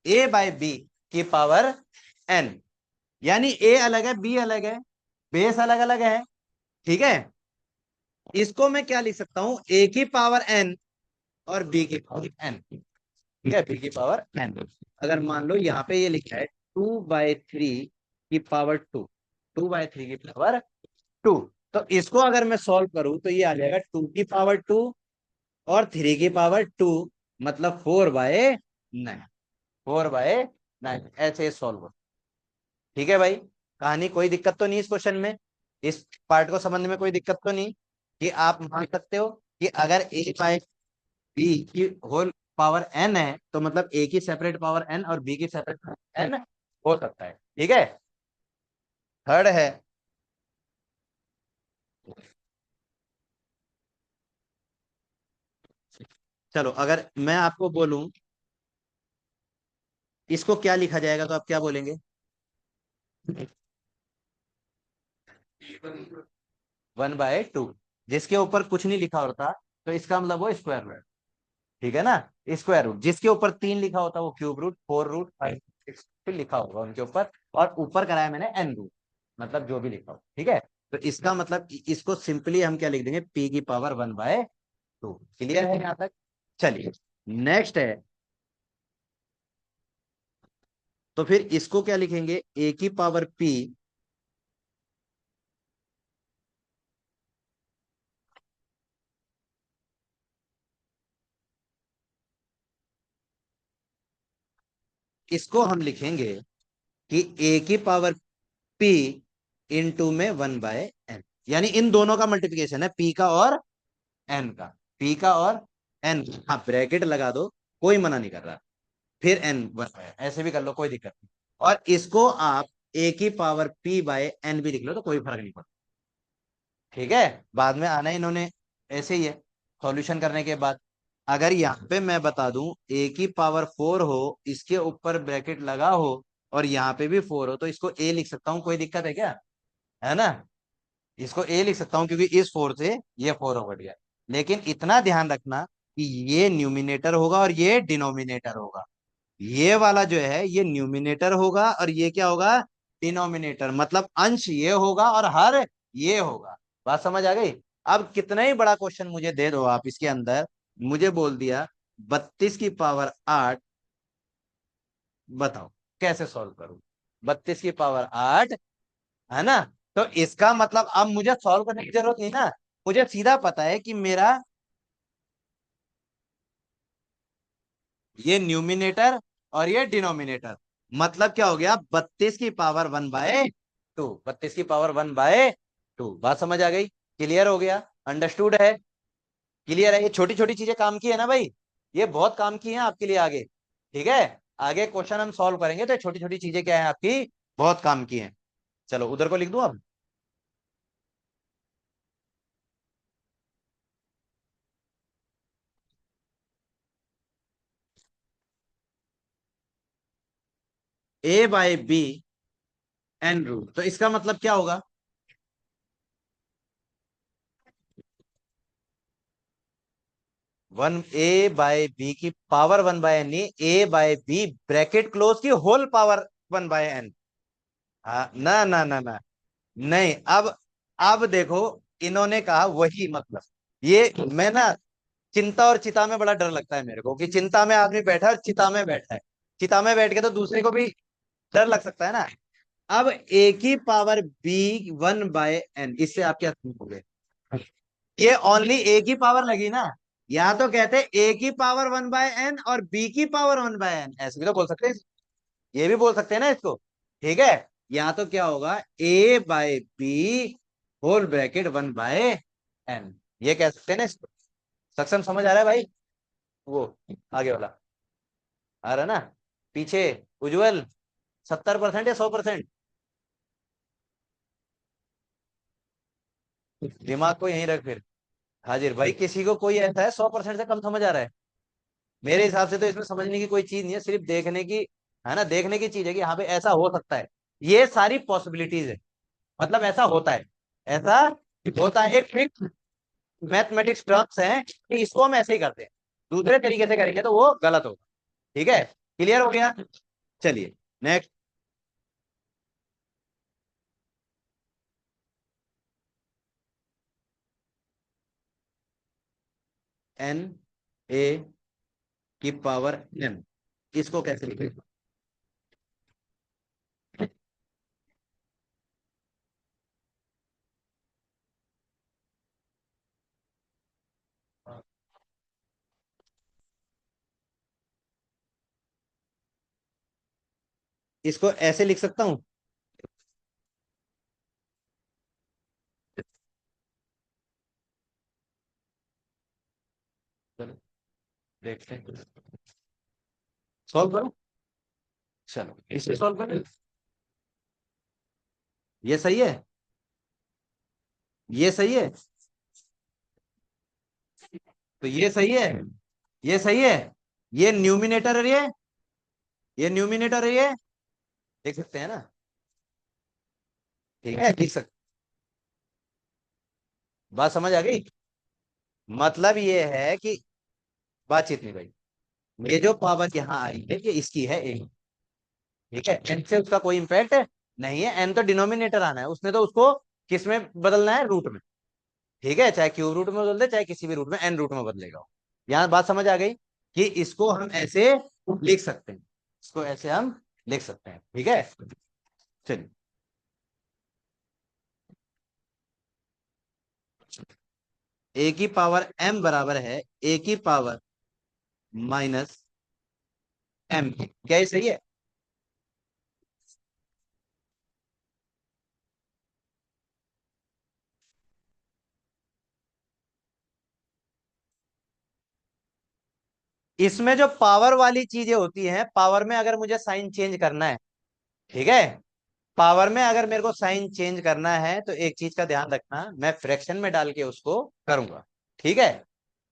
A/B की पावर n, यानी ए अलग है, बी अलग है, बेस अलग अलग है। ठीक है, इसको मैं क्या लिख सकता हूं, A की पावर n और B की पावर n। ठीक है, B की पावर n। अगर मान लो यहाँ पे ये लिखा है 2/3 की पावर 2, 2/3 की पावर 2। तो इसको अगर मैं सॉल्व करूं तो ये आ जाएगा 2 की पावर 2 और 3 की पावर 2, मतलब 4/9। 4/9 ऐसे सॉल्व हो। ठीक है भाई, कहानी कोई दिक्कत तो नहीं इस क्वेश्चन में, इस पार्ट को समझने में कोई दिक्कत तो नहीं, कि आप मान सकते हो कि अगर A/B की होल पावर n है तो मतलब A की सेपरेट पावर n और B की सेपरेट पावर n हो सकता है। ठीक है, थर्ड है। चलो अगर मैं आपको बोलूं इसको क्या लिखा जाएगा तो आप क्या बोलेंगे। 1/2, जिसके ऊपर कुछ नहीं लिखा होता तो इसका मतलब वो स्क्वायर रूट। ठीक है ना। स्क्वायर रूट, जिसके ऊपर 3 लिखा होता वो क्यूब रूट, 4 रूट, 5 6 फिर लिखा होगा उनके ऊपर, और ऊपर कराया मैंने एन रूट, मतलब जो भी लिखा हो। ठीक है। तो इसका मतलब इसको सिंपली हम क्या लिख देंगे, पी की पावर 1/2। क्लियर है यहां तक। चलिए, नेक्स्ट है, तो फिर इसको क्या लिखेंगे, ए की पावर पी, इसको हम लिखेंगे कि ए की पावर पी इंटू में 1/n, यानी इन दोनों का मल्टीप्लीकेशन है, पी का और एन का, पी का और एन। हाँ, ब्रैकेट लगा दो, कोई मना नहीं कर रहा, फिर एन 1/n ऐसे भी कर लो, कोई दिक्कत नहीं। और इसको आप ए की पावर पी बाय एन भी लिख लो तो कोई फर्क नहीं पड़ता। ठीक है। बाद में आना इन्होंने ऐसे ही है, सॉल्यूशन करने के बाद। अगर यहाँ पे मैं बता दूं ए की पावर 4 हो, इसके ऊपर ब्रैकेट लगा हो, और यहाँ पे भी 4 हो, तो इसको ए लिख सकता हूँ, कोई दिक्कत है क्या? है ना। इसको ए लिख सकता हूँ क्योंकि इस 4 से ये 4 हो गया। लेकिन इतना ध्यान रखना कि ये न्यूमिनेटर होगा और ये डिनोमिनेटर होगा। ये वाला जो है ये न्यूमिनेटर होगा और ये क्या होगा, डिनोमिनेटर, मतलब अंश ये होगा और हर ये होगा। बात समझ आ गई। अब कितना ही बड़ा क्वेश्चन मुझे दे दो आप, इसके अंदर मुझे बोल दिया 32 की पावर 8, बताओ कैसे सॉल्व करूं। 32 की पावर 8, है ना। तो इसका मतलब अब मुझे सॉल्व करने की जरूरत नहीं ना, मुझे सीधा पता है कि मेरा ये न्यूमिनेटर और ये डिनोमिनेटर, मतलब क्या हो गया, 32 की पावर 1/2, 32 की पावर 1/2। बात समझ आ गई, क्लियर हो गया, अंडरस्टूड है। क्लियर है, ये छोटी छोटी चीजें काम की है ना भाई, ये बहुत काम की है आपके लिए आगे। ठीक है। आगे क्वेश्चन हम सॉल्व करेंगे तो छोटी छोटी चीजें क्या है आपकी, बहुत काम की है। चलो उधर को लिख दूं अब। A/B एन रूट, तो इसका मतलब क्या होगा, 1 A/B की power 1/n, A/B bracket close की होल पावर 1/n। हाँ, ना ना ना ना, नहीं। अब देखो, इन्होंने कहा वही मतलब, ये मैं ना, चिंता और चिता में बड़ा डर लगता है मेरे को, कि चिंता में आदमी बैठा है और चिता में बैठा है, चिता में बैठ के तो दूसरे को भी डर लग सकता है ना। अब ए की पावर बी 1/n, इससे आप क्या समझोगे, ये ओनली ए की पावर लगी ना, या तो कहते ए की पावर 1/n और बी की पावर 1/n, ऐसे भी तो बोल सकते हैं, ये भी बोल सकते हैं ना इसको। ठीक है। या तो क्या होगा, A/B होल ब्रैकेट 1/n, ये कह सकते हैं ना इसको। सक्षम समझ आ रहा है भाई, वो आगे वाला आ रहा है ना, पीछे उज्जवल 70% या 100%? दिमाग को यहीं रख फिर। हाजिर भाई, किसी को कोई ऐसा है 100% से कम समझ आ रहा है? मेरे हिसाब से तो इसमें समझने की कोई चीज नहीं है, सिर्फ देखने की, है ना, देखने की चीज है कि हाँ भाई ऐसा हो सकता है। ये सारी पॉसिबिलिटीज है, मतलब ऐसा होता है, ऐसा होता है, एक फिक्स मैथमेटिक्स टर्म्स हैं कि इसको हम ऐसे ही करते हैं, दूसरे तरीके से करेंगे तो वो गलत होगा। ठीक है। क्लियर हो गया। चलिए, नेक्स्ट। N/A की पावर m, इसको कैसे लिखेंगे? इसको ऐसे लिख सकता हूं, चलो देखते हैं, सॉल्व करो। चलो इसे सॉल्व करें, ये सही है, ये सही है, तो ये सही है, ये सही है, ये न्यूमिनेटर है, ये न्यूमिनेटर है, ये देख सकते हैं ना। ठीक है, लिख सकते। बात समझ आ गई? मतलब ये है कि बातचीत नहीं भाई, ये जो पावर यहाँ आई है ये इसकी है एक। ठीक है, एन से उसका कोई इंपैक्ट नहीं है, एन तो डिनोमिनेटर आना है, उसने तो उसको किस में बदलना है, रूट में। ठीक है, चाहे क्यूब रूट में बदल दे, चाहे किसी भी रूट में, एन रूट में बदलेगा। यहाँ बात समझ आ गई कि इसको हम ऐसे लिख सकते हैं, इसको ऐसे हम लिख सकते हैं। ठीक है, चलिए। ए की पावर एम बराबर है ए की पावर माइनस एम, क्या ये सही है? इसमें जो पावर वाली चीजें होती हैं, पावर में अगर मुझे साइन चेंज करना है, ठीक है, पावर में अगर मेरे को साइन चेंज करना है तो एक चीज का ध्यान रखना, मैं फ्रैक्शन में डाल के उसको करूंगा। ठीक है,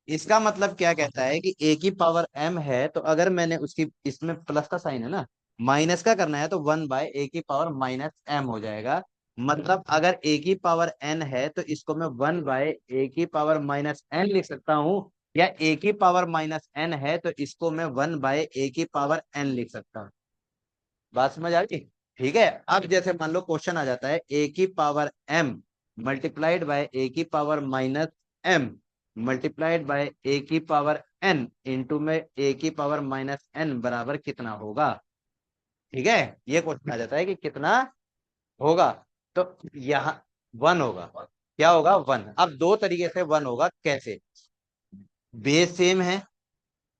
इसका मतलब क्या कहता है कि ए की पावर एम है, तो अगर मैंने उसकी, इसमें प्लस का साइन है ना, माइनस का करना है तो 1/a की पावर माइनस एम हो जाएगा। मतलब अगर ए की पावर एन है तो इसको मैं 1/a की पावर माइनस एन लिख सकता हूँ, या ए की पावर माइनस एन है तो इसको मैं 1/a की पावर एन लिख सकता हूँ। बात समझ आ गई? ठीक है, अब जैसे मान लो क्वेश्चन आ जाता है ए की power M multiplied by A की power minus M multiplied by A की पावर एन इंटू में ए की पावर माइनस एन बराबर कितना होगा। ठीक है, ये क्वेश्चन आ जाता है कि कितना होगा। तो यहाँ वन होगा। क्या होगा? वन। अब दो तरीके से वन होगा, कैसे? बेस सेम है,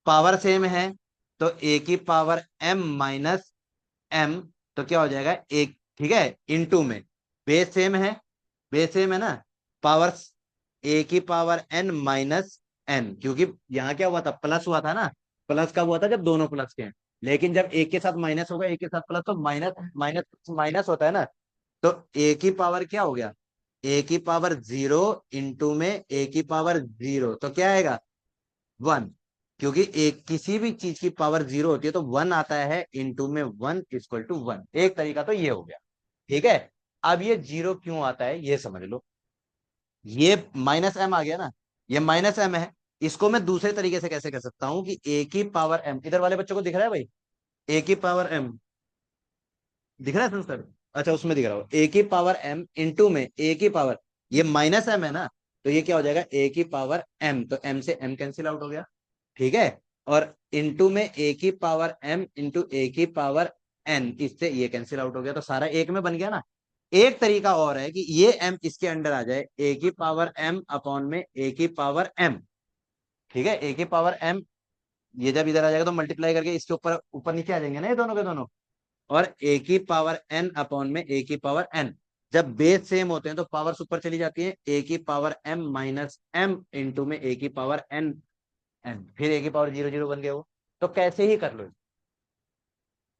पावर सेम है, तो ए की पावर एम माइनस एम, तो क्या हो जाएगा एक, ठीक है, इनटू में बेस सेम है, बेस सेम है ना, पावर ए की पावर एन माइनस एन, क्योंकि यहाँ क्या हुआ था, प्लस हुआ था ना, प्लस का हुआ था जब दोनों प्लस के हैं, लेकिन जब एक के साथ माइनस होगा, एक के साथ प्लस, तो माइनस माइनस माइनस होता है ना, तो ए की पावर क्या हो गया, ए की पावर जीरो इंटू में ए की पावर जीरो, तो क्या आएगा, वन। क्योंकि एक किसी भी चीज की पावर जीरो होती है तो वन आता है, इंटू में वन इक्वल टू वन। एक तरीका तो ये हो गया। ठीक है, अब ये जीरो क्यों आता है ये समझ लो। ये माइनस एम आ गया ना, ये माइनस एम है, इसको मैं दूसरे तरीके से कैसे कर सकता हूं कि ए की पावर एम, इधर वाले बच्चों को दिख रहा है भाई, ए की पावर एम दिख रहा है संस्कार? अच्छा, उसमें दिख रहा हो, ए की पावर एम इंटू में ए की पावर, ये माइनस एम है ना, तो ये क्या हो जाएगा, ए की पावर एम, तो एम से एम कैंसिल आउट हो गया। ठीक है, और इंटू में ए की पावर एम इंटू ए की पावर एन, इससे ये कैंसिल आउट हो गया, तो सारा एक में बन गया ना। एक तरीका और है कि ये एम इसके अंडर आ जाए, ए की पावर एम अपॉन में ए की पावर एम। ठीक है, ए की पावर एम, ये जब इधर आ जाएगा तो मल्टीप्लाई करके इसके ऊपर ऊपर नीचे आ जाएंगे ना ये दोनों के दोनों, और ए की पावर एन अपॉन में ए की पावर एन। जब बेस सेम होते हैं तो पावर्स ऊपर चली जाती है, ए की power M minus M into में ए की पावर एन एन, फिर ए की पावर जीरो जीरो बन गया वो। तो कैसे ही कर लो।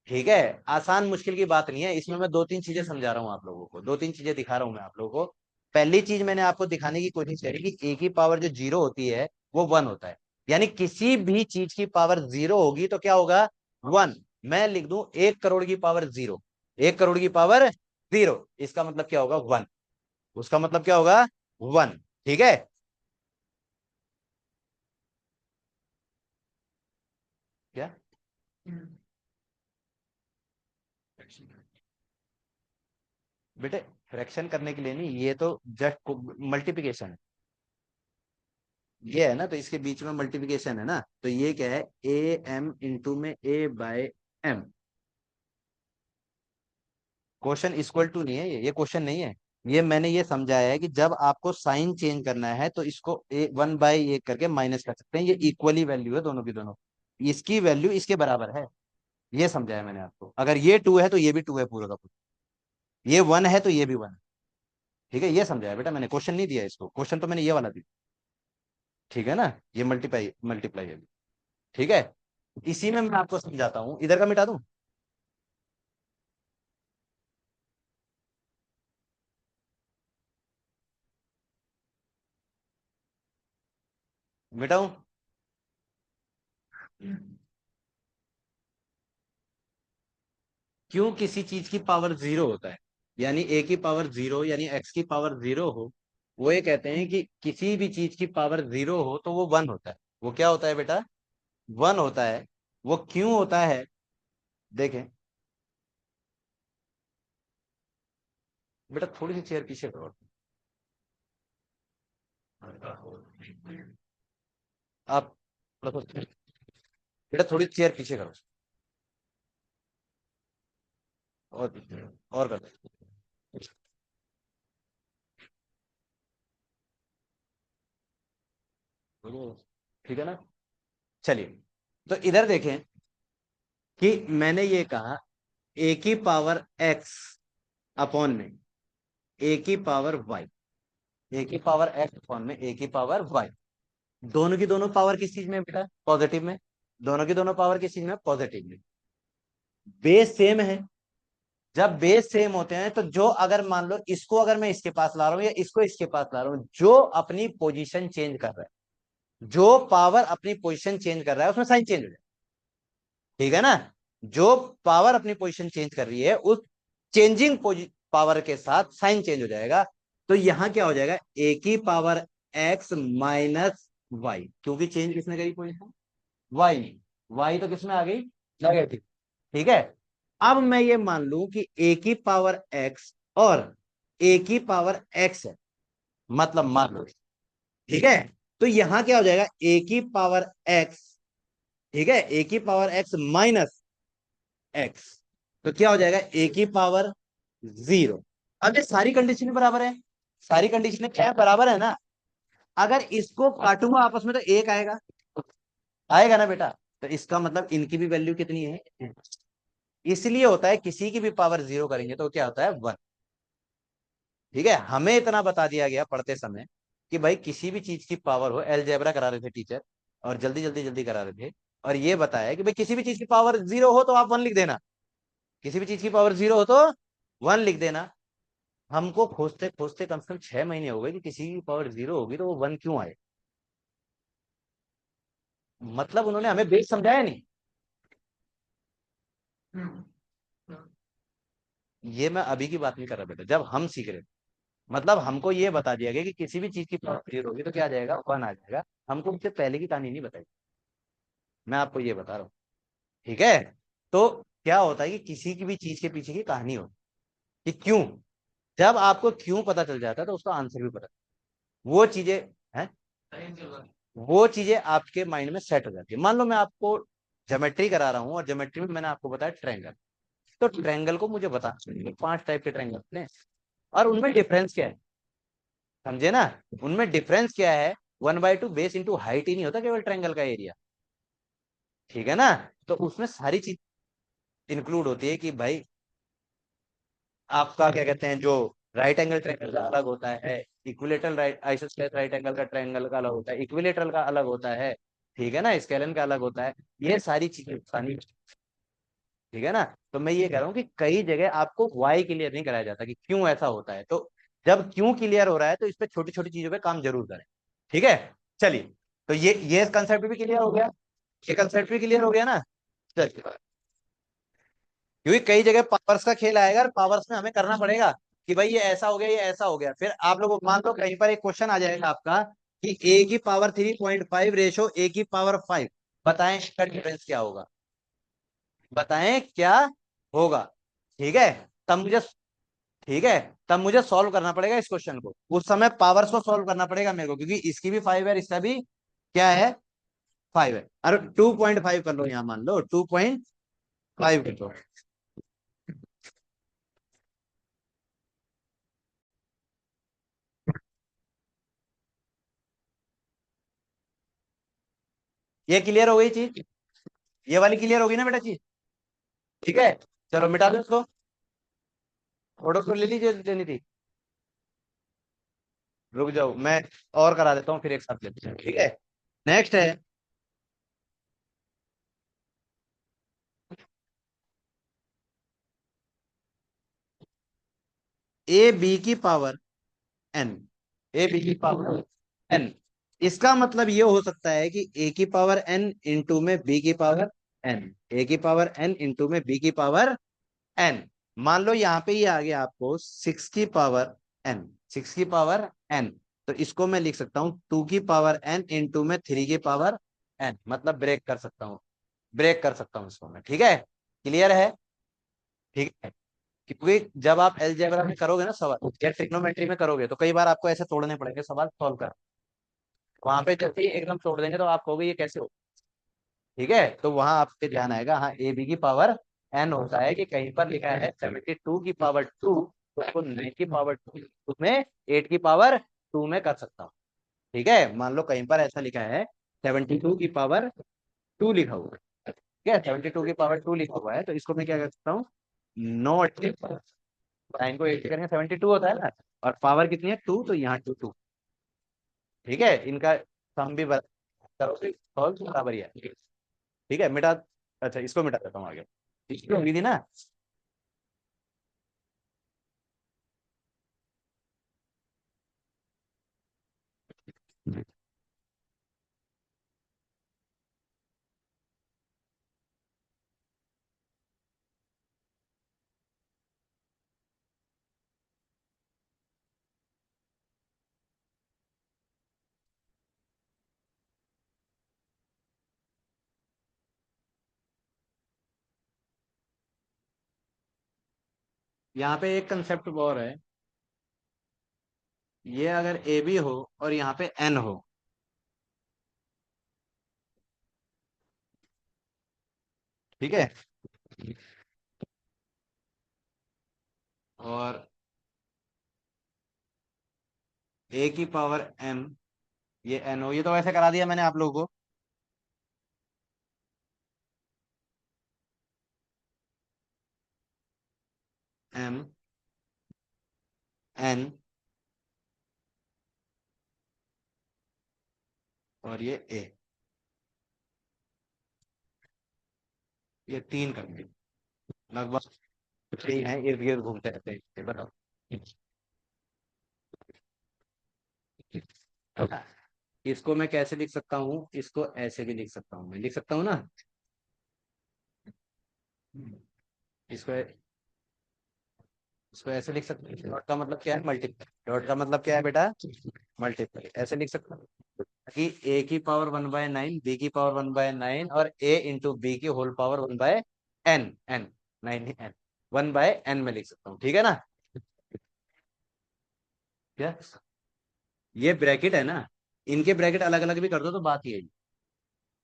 ठीक है, आसान मुश्किल की बात नहीं है, इसमें मैं दो तीन चीजें समझा रहा हूँ आप लोगों को, दो तीन चीजें दिखा रहा हूँ मैं आप लोगों को। पहली चीज मैंने आपको दिखाने की कोशिश करी कि ए की पावर जो जीरो होती है वो वन होता है, यानी किसी भी चीज की पावर जीरो होगी तो क्या होगा, वन। मैं लिख दूं 1 करोड़ की पावर जीरो, 1 करोड़ की पावर जीरो, इसका मतलब क्या होगा, वन। उसका मतलब क्या होगा, वन। ठीक है, क्या? बेटे, फ्रैक्शन करने के लिए नहीं, ये तो जस्ट मल्टीप्लिकेशन है, ये है ना, तो इसके बीच में मल्टीप्लिकेशन है ना, तो ये क्या है, ए एम इंटू में A by M. Question equal to नहीं है, ये क्वेश्चन नहीं है, ये मैंने ये समझाया है कि जब आपको साइन चेंज करना है तो इसको ए वन बाय ए करके माइनस कर सकते हैं, ये इक्वली वैल्यू है दोनों की दोनों, इसकी वैल्यू इसके बराबर है, ये समझाया मैंने आपको। अगर ये टू है तो ये भी टू है पूरा का पूरा, ये वन है तो ये भी वन है। ठीक है, ये समझाया बेटा मैंने, क्वेश्चन नहीं दिया इसको, क्वेश्चन तो मैंने ये वाला दिया। ठीक है ना, ये मल्टीप्लाई मल्टीप्लाई है। ठीक है, इसी में मैं आपको समझाता हूँ, इधर का मिटा दूं, मिटाऊं? क्यों किसी चीज की पावर जीरो होता है? यानी ए की पावर जीरो यानी एक्स की पावर जीरो हो, वो ये कहते हैं कि किसी भी चीज की पावर जीरो हो तो वो वन होता है। वो क्या होता है बेटा? वन होता है। वो क्यों होता है? देखें बेटा, थोड़ी सी चेयर पीछे करो आप। बेटा थोड़ी चेयर पीछे करो। और कर दो। ठीक है ना? चलिए, तो इधर देखें कि मैंने ये कहा ए की पावर एक्स अपॉन में ए की पावर वाई, ए की पावर एक्स अपॉन में ए की पावर वाई। दोनों की दोनों पावर किस चीज में बेटा? पॉजिटिव में। दोनों की दोनों पावर किस चीज में? पॉजिटिव में। बेस सेम है। जब बेस सेम होते हैं तो जो, अगर मान लो इसको अगर मैं इसके पास ला रहा हूं या इसको इसके पास ला रहा हूं, जो अपनी पोजीशन चेंज कर रहा है, जो पावर अपनी पोजीशन चेंज कर रहा है उसमें साइन चेंज हो जाए। ठीक है ना? जो पावर अपनी पोजीशन चेंज कर रही है उस चेंजिंग पावर के साथ साइन चेंज हो जाएगा। तो यहां क्या हो जाएगा? ए की पावर एक्स माइनस वाई, क्योंकि चेंज किसने करी पोजीशन? वाई ने। वाई तो किसमें आ गई? नेगेटिव। ठीक है। अब मैं ये मान लूं कि ए की पावर एक्स और ए की पावर एक्स है, मतलब मान लो। ठीक है। तो यहां क्या हो जाएगा? ए की पावर एक्स, ठीक है, ए की पावर एक्स माइनस एक्स, तो क्या हो जाएगा? ए की पावर जीरो। अब ये सारी कंडीशन बराबर है, सारी कंडीशन क्या है? बराबर है ना? अगर इसको काटूंगा आपस में तो एक आएगा, आएगा ना बेटा? तो इसका मतलब इनकी भी वैल्यू कितनी है? इसलिए होता है किसी की भी पावर जीरो करेंगे तो क्या होता है? वन। ठीक है। हमें इतना बता दिया गया पढ़ते समय कि भाई किसी भी चीज की पावर हो, अलजेब्रा करा रहे थे टीचर और जल्दी जल्दी जल्दी करा रहे थे, और ये बताया कि भाई किसी भी चीज की पावर जीरो हो तो आप वन लिख देना, किसी भी चीज की पावर जीरो हो तो वन लिख देना। हमको खोजते खोजते कम से कम 6 महीने हो गए कि किसी की पावर जीरो होगी तो वो वन क्यों आए। मतलब उन्होंने हमें बेस समझाया नहीं। ये मैं अभी की बात नहीं कर रहा बेटा, जब हम सीख रहे थे। मतलब हमको ये बता दिया गया कि किसी भी चीज की पावर जीरो होगी तो क्या आ जाएगा? वन आ जाएगा। हमको उससे पहले की कहानी नहीं बताई। मैं आपको ये बता रहा हूँ। ठीक है। तो क्या होता है कि किसी की भी चीज के पीछे की कहानी होती है कि क्यों। जब आपको क्यों पता चल जाता है तो उसका आंसर भी पता, वो चीजें हैं, वो चीजें आपके माइंड में सेट हो जाती है। मान लो मैं आपको ज्योमेट्री करा रहा हूँ और ज्योमेट्री में मैंने आपको बताया ट्रायंगल, तो ट्रायंगल को मुझे बता, 5 टाइप के ट्रायंगल हैं और उनमें डिफरेंस क्या है, समझे ना? उनमें डिफरेंस क्या है? 1/2 बेस इंटू हाइट ही नहीं होता केवल ट्रायंगल का एरिया। ठीक है ना? तो उसमें सारी चीज इंक्लूड होती है कि भाई आपका क्या कहते हैं, जो राइट एंगल ट्रायंगल का अलग होता है, equilateral right isosceles right angle का ट्रायंगल का अलग होता है, इक्विलेटरल का अलग होता है, ठीक है ना, स्केलन का अलग होता है। ये सारी चीजें सारी, ठीक है ना? तो मैं ये कह रहा हूँ कि कई जगह आपको वाई क्लियर नहीं कराया जाता कि क्यों ऐसा होता है। तो जब क्यों क्लियर हो रहा है तो इस पे छोटी छोटी चीजों पे काम जरूर करें। ठीक है। चलिए, तो ये कंसेप्ट भी क्लियर हो गया, ये कंसेप्ट भी क्लियर हो गया ना? चलिए, क्योंकि कई जगह पावर्स का खेल आएगा और पावर्स में हमें करना पड़ेगा कि भाई ये ऐसा हो गया, ये ऐसा हो गया। फिर आप लोग मान लो कहीं पर एक क्वेश्चन आ जाएगा आपका कि ए की पावर 3.5 रेशो ए की पावर 5, बताएं इसका डिफरेंस क्या होगा? बताएं क्या होगा? ठीक है। तब मुझे, ठीक है, तब मुझे सॉल्व करना पड़ेगा इस क्वेश्चन को, उस समय पावर्स को सॉल्व करना पड़ेगा मेरे को, क्योंकि इसकी भी 5 है, इसका भी क्या है? 5 है। अरे 2.5 कर लो, यहां मान लो 2.5 कर लो। ये क्लियर हो गई चीज? ये वाली क्लियर होगी ना बेटा चीज? ठीक है। चलो मिटा दो इसको, फोटो तो ले लीजिए, लेनी थी। रुक जाओ, मैं और करा देता हूँ फिर एक साथ लेते हैं। ठीक है। नेक्स्ट है ए बी की पावर एन, ए बी की पावर एन। इसका मतलब ये हो सकता है कि ए की पावर एन इंटू में बी की पावर एन, ए की पावर एन इंटू में बी की पावर एन। मान लो यहाँ पे ये आ गया आपको 6 की पावर n, 6 की पावर n। तो इसको मैं लिख सकता हूँ 2 की पावर n इंटू में 3 की पावर n, मतलब ब्रेक कर सकता हूँ, ब्रेक कर सकता हूँ इसको मैं। ठीक है, क्लियर है? ठीक है, क्योंकि जब आप अलजेब्रा में करोगे ना सवाल या ट्रिग्नोमेट्री में करोगे, तो कई बार आपको ऐसे तोड़ने पड़ेंगे सवाल सॉल्व कर, वहां पे जब भी एकदम तोड़ देंगे तो आप कहोगे ये कैसे हो। ठीक है, तो वहां आपके ध्यान आएगा, हाँ ए बी की पावर n होता है, कि कहीं पर लिखा है 72 की पावर 2, तो उसको 9 की पावर 2 उसमें 8 की पावर 2 में कर सकता हूँ। ठीक है, मान लो कहीं पर ऐसा लिखा है 72 की पावर 2 लिखा हुआ है, ठीक है, 72 की पावर 2 लिखा हुआ है, तो इसको मैं क्या कर सकता हूँ, नोट 9 को 8 से करेंगे 72 होता है ना, और पावर कितनी है 2, तो यहाँ 2 2। ठीक है, इनका सम भी करोगे सॉल्व बराबर ही है। ठीक है, मिटा, अच्छा इसको मिटा देता हूँ आगे, इसकी होगी थी ना। यहाँ पे एक कंसेप्ट और है, ये अगर ए बी हो और यहाँ पे एन हो, ठीक है, और ए की पावर एम, ये एन हो, ये तो वैसे करा दिया मैंने आप लोगों को। एम एन और ये ए, ये तीन करके लगभग यही है, इर्द गिर्द घूमते रहते हैं, ये बताओ। इसको मैं कैसे लिख सकता हूँ, इसको ऐसे भी लिख सकता हूँ, मैं लिख सकता हूँ ना, इसको इसको ऐसे लिख सकते हैं, डॉट का मतलब क्या है, मल्टीप्लाई, डॉट का मतलब क्या है बेटा, मल्टीप्लाई, ऐसे लिख सकता हूँ कि ए की पावर 1/9, बी की पावर 1/9, और ए इंटू बी की whole power 1/n, N, 9 n, 1/n में लिख सकता हूँ। ठीक है ना, क्या ये ब्रैकेट है ना, इनके ब्रैकेट अलग अलग भी कर दो तो बात ये है।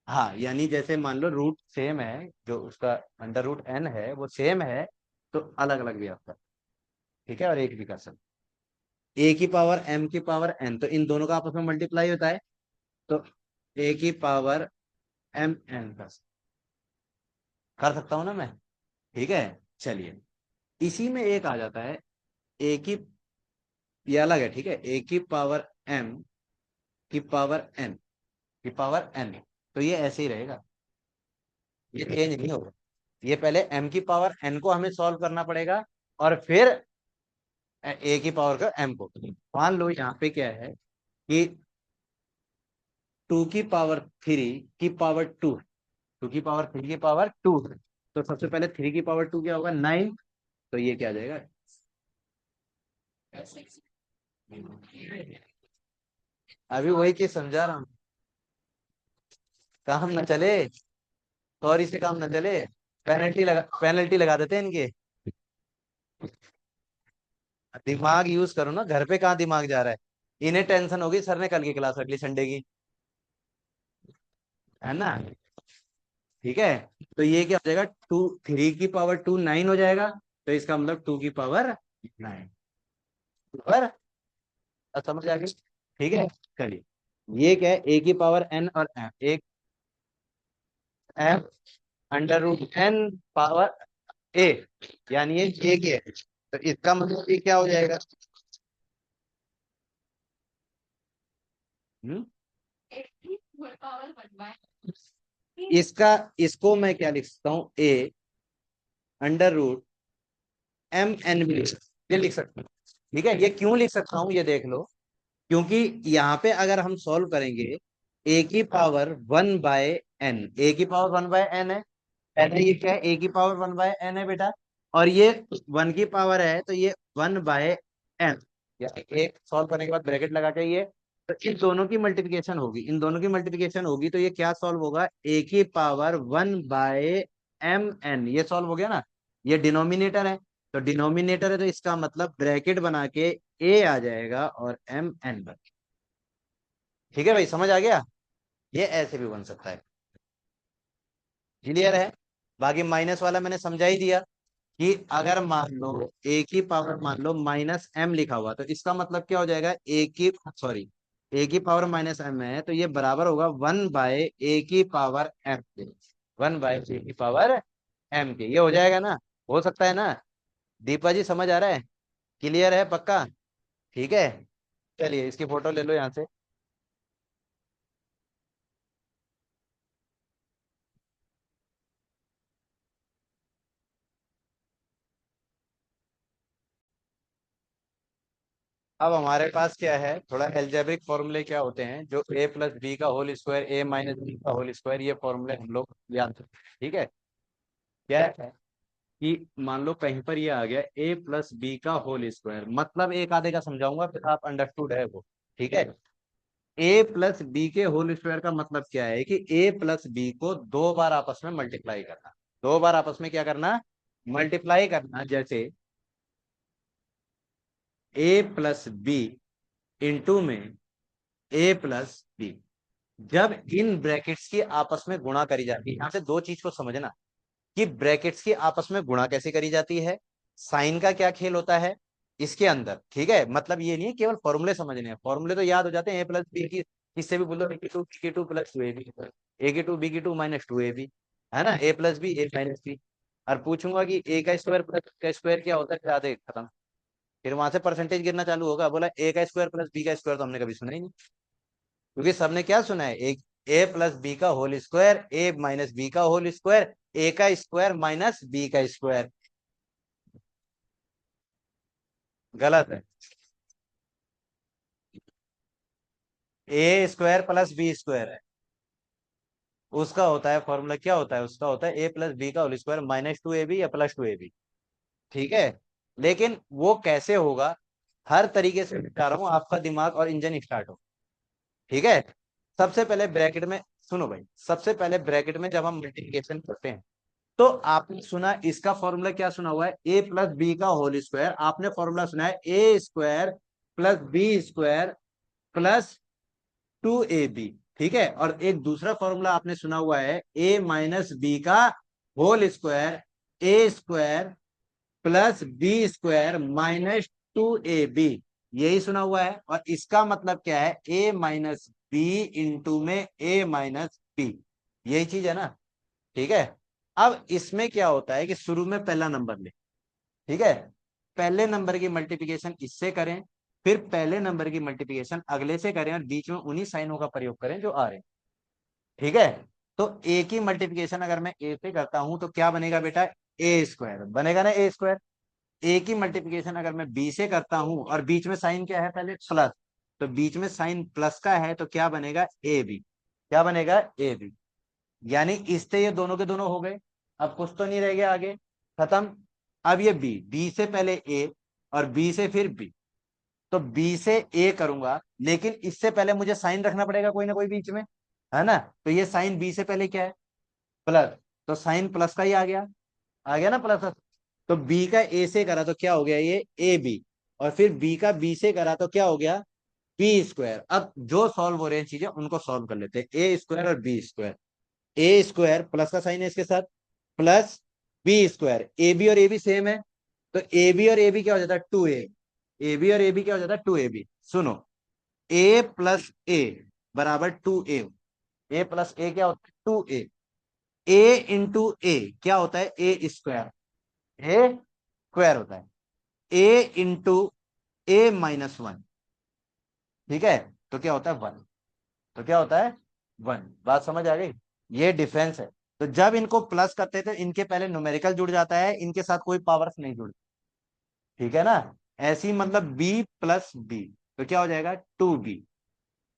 हाँ, यानी जैसे मान लो रूट सेम है, जो उसका अंडर रूट n है वो सेम है, तो अलग अलग भी आता है। ठीक है, और एक भी कर सकते, ए की पावर m की पावर n, तो इन दोनों का आपस में मल्टीप्लाई होता है, तो ए की पावर mn कर सकता हूँ ना मैं। ठीक है, चलिए, इसी में एक आ जाता है ए की, ये अलग है, ठीक है, ए की पावर m की पावर n की पावर n, तो ये ऐसे ही रहेगा, ये चेंज नहीं होगा। ये पहले m की पावर n को हमें सॉल्व करना पड़ेगा, और फिर ए की पावर का m को। मान लो यहाँ पे क्या है कि 2 की पावर 3 की पावर 2, 2 की पावर 3 की पावर 2, तो सबसे पहले 3 की पावर 2 क्या होगा, 9, तो ये क्या आ जाएगा, अभी वही चीज समझा रहा हूँ, काम न चले, सॉरी से काम न चले, पेनल्टी लगा देते हैं इनके। दिमाग यूज करो ना, घर पे कहाँ दिमाग जा रहा है, इन्हें टेंशन होगी सर ने कल की क्लास रख ली संडे की, है ना। ठीक है, तो ये क्या हो जाएगा, 3 की पावर 2 9 हो जाएगा, तो इसका मतलब 2 की पावर 9 पर, अब समझ आ गई। ठीक है, चलिए, ये क्या है, ए की पावर n और m, एक m under root n power A, यानी ये ए की है, तो इसका मतलब ये क्या हो जाएगा, हम्म, इसका, इसको मैं क्या लिख सकता हूँ, A under root m n भी ये लिख सकता हूँ। ठीक है, ये क्यों लिख सकता हूँ ये देख लो, क्योंकि यहाँ पे अगर हम सॉल्व करेंगे, a की पावर 1/n, a की पावर 1/n है, पहले ये क्या है, a की पावर 1/n है बेटा, और ये 1 की पावर है तो ये 1/m, या एक सॉल्व करने के बाद ब्रैकेट लगा के ये, तो इन दोनों की मल्टीप्लिकेशन होगी, इन दोनों की मल्टीप्लिकेशन होगी तो ये क्या सॉल्व होगा, ए की पावर 1/mn, ये सॉल्व हो गया ना। ये डिनोमिनेटर है, तो डिनोमिनेटर है तो इसका मतलब ब्रैकेट बना के ए आ जाएगा और एम एन बन। ठीक है भाई, समझ आ गया। ये ऐसे भी बन सकता है। क्लियर है। बाकी माइनस वाला मैंने समझा ही दिया कि अगर मान लो ए की पावर मान लो -m लिखा हुआ, तो इसका मतलब क्या हो जाएगा, ए की सॉरी ए की पावर -m है तो ये बराबर होगा 1/a की पावर m के, 1/a की पावर m के, ये हो जाएगा ना, हो सकता है ना। दीपा जी समझ आ रहा है, क्लियर है पक्का। ठीक है, चलिए इसकी फोटो ले लो यहाँ से। अब हमारे पास क्या है, थोड़ा एल्जेब्रिक फॉर्मूले क्या होते हैं, जो a प्लस बी का whole square, a minus B का होल स्क्वायर, ये फॉर्मूले हम लोग याद रखते हैं। ठीक है, क्या है कि मान लो कहीं पर ये आ गया a प्लस बी का होल स्क्वायर, मतलब एक आधे का समझाऊंगा फिर आप अंडरस्टूड है वो। ठीक है, a प्लस बी के होल स्क्वायर का मतलब क्या है कि a प्लस बी को दो बार आपस में मल्टीप्लाई करना, दो बार आपस में क्या करना, मल्टीप्लाई करना। जैसे a प्लस बी इंटू में a प्लस बी, जब इन ब्रैकेट्स की आपस में गुणा करी जाती है, यहां से दो चीज को समझना कि ब्रैकेट्स की आपस में गुणा कैसे करी जाती है, साइन का क्या खेल होता है इसके अंदर। ठीक है, मतलब ये नहीं है केवल फॉर्मूले समझने हैं, फॉर्मूले तो याद हो जाते हैं, ए प्लस बी की किससे भी बोल दो, बी की two plus two A B, A की two minus two A B, है ना, A plus B A minus B. और पूछूंगा कि ए का स्क्वायर प्लस का स्क्वायर क्या होता है, याद है, खत्म। फिर वहां से परसेंटेज गिरना चालू होगा, बोला ए का स्क्वायर प्लस बी का स्क्वायर तो हमने कभी सुना ही नहीं, क्योंकि सबने क्या सुना है, एक ए प्लस बी का होल स्क्वायर, ए माइनस बी का होल स्क्वायर, ए का स्क्वायर माइनस बी का स्क्वायर। गलत है, A square plus B square है, उसका होता है फॉर्मूला, क्या होता है उसका, होता है ए प्लस बी का whole square minus two A B या प्लस टू ए बी। ठीक है, लेकिन वो कैसे होगा, हर तरीके से बता रहा हूं, आपका दिमाग और इंजन स्टार्ट हो। ठीक है, सबसे पहले ब्रैकेट में, सुनो भाई, सबसे पहले ब्रैकेट में जब हम मल्टीप्लिकेशन करते हैं तो आपने सुना इसका फॉर्मूला क्या सुना हुआ है, ए प्लस बी का होल स्क्वायर, आपने फॉर्मूला सुना है A square plus B square plus two A B. ठीक है, और एक दूसरा फॉर्मूला आपने सुना हुआ है ए माइनस बी का whole square, A square plus B square minus two A B, यही सुना हुआ है। और इसका मतलब क्या है, ए माइनस बी इंटू में ए माइनस बी, यही चीज है ना। ठीक है, अब इसमें क्या होता है कि शुरू में पहला नंबर ले, ठीक है, पहले नंबर की मल्टीप्लिकेशन इससे करें, फिर पहले नंबर की मल्टीप्लिकेशन अगले से करें, और बीच में उन्हीं साइनों का प्रयोग करें जो आ रहे हैं। ठीक है, तो ए की मल्टीप्लिकेशन अगर मैं ए से करता हूं तो क्या बनेगा बेटा, ए स्क्वायर बनेगा ना, ए स्क्वायर। ए की मल्टीप्लिकेशन अगर मैं बी से करता हूं, और बीच में साइन क्या है, पहले प्लस, तो बीच में साइन प्लस का है तो क्या बनेगा, ए बी, क्या बनेगा, ए बी। यानी इससे ये दोनों के दोनों हो गए, अब कुछ तो नहीं रह गया आगे, खत्म। अब ये बी, बी से पहले ए और बी से फिर बी, तो बी से ए करूंगा, लेकिन इससे पहले मुझे साइन रखना पड़ेगा कोई ना कोई बीच में, है ना, तो ये साइन बी से पहले क्या है, प्लस, तो साइन प्लस का ही आ गया ना प्लस। तो बी का ए से करा तो क्या हो गया, ये ए बी, और फिर बी का बी से करा तो क्या हो गया, बी स्क्वायर। अब जो सॉल्व हो रहे हैं चीजें उनको सॉल्व कर लेते हैं, ए स्क्वायर और B square, A square plus का साइन है इसके साथ, plus B square, A B और ए बी सेम है, तो ए बी और ए बी क्या हो जाता है, ए बी और ए बी क्या हो जाता है, टू ए बी। सुनो, ए प्लस ए बराबर टू ए प्लस ए क्या होता है, टू ए इंटू ए क्या होता है, ए स्क्वायर, ए स्क्वायर होता है, ए इंटू ए माइनस वन। ठीक है, तो क्या होता है, वन, तो क्या होता है, वन। बात समझ आ गई, ये डिफरेंस है। तो जब इनको प्लस करते थे इनके पहले न्यूमेरिकल जुड़ जाता है, इनके साथ कोई पावर्स नहीं जुड़ती। ठीक है ना, ऐसी मतलब बी प्लस बी, तो क्या हो जाएगा, टू बी,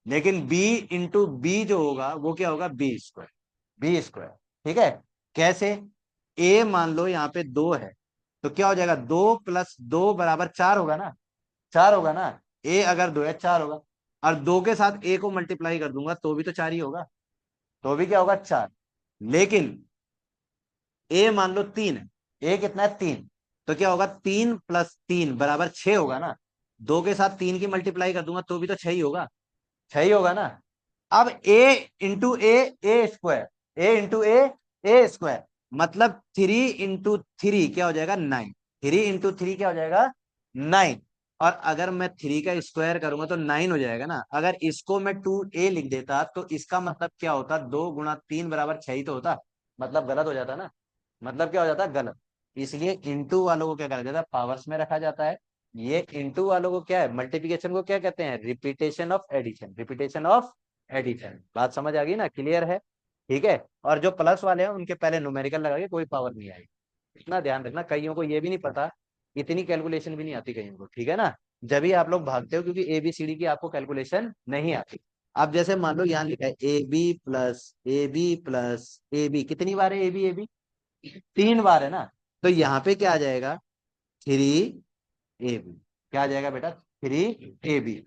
लेकिन बी इंटू बी जो होगा वो क्या होगा, बी स्क्वायर, बी स्क्वायर। ठीक है, कैसे, ए मान लो यहाँ पे दो है, तो क्या हो जाएगा, 2 + 2 = 4 होगा ना, 4 होगा ना। ए अगर 2 है 4 होगा। और 2 के साथ ए को मल्टीप्लाई कर दूंगा तो भी तो 4 ही होगा, तो भी क्या होगा 4। लेकिन ए मान लो 3 है, ए कितना है 3, तो क्या होगा 3 + 3 = 6 होगा ना। 2 के साथ 3 की मल्टीप्लाई कर दूंगा तो भी तो 6 ही होगा, 6 ही होगा ना। अब a इंटू ए स्क्वायर मतलब 3 × 3 क्या हो जाएगा 9, 3 × 3 क्या हो जाएगा 9। और अगर मैं 3 का स्क्वायर करूंगा तो 9 हो जाएगा ना। अगर इसको मैं 2a लिख देता तो इसका मतलब क्या होता, 2 × 3 = 6 ही तो होता, मतलब गलत हो जाता ना, मतलब क्या हो जाता गलत। इसलिए इंटू वालों को क्या करा जाता है, पावर्स में रखा जाता है। ये इंटू वालों को क्या है, मल्टीप्लिकेशन को क्या कहते हैं, repetition of addition, repetition of addition. बात समझ आ गई ना, क्लियर है। ठीक है। और जो प्लस वाले हैं उनके पहले न्यूमेरिकल लगा के कोई पावर नहीं आएगी, इतना ध्यान रखना। कईयों को ये भी नहीं पता, इतनी कैलकुलेशन भी नहीं आती कईयों को, ठीक है ना। जब भी आप लोग भागते हो क्योंकि ABCD की आपको कैलकुलेशन नहीं आती। अब जैसे मान लो यहाँ लिखा है AB+AB+AB, कितनी बार है AB AB, 3 बार है ना। तो यहाँ पे क्या आ जाएगा 3AB, क्या आ जाएगा बेटा 3AB।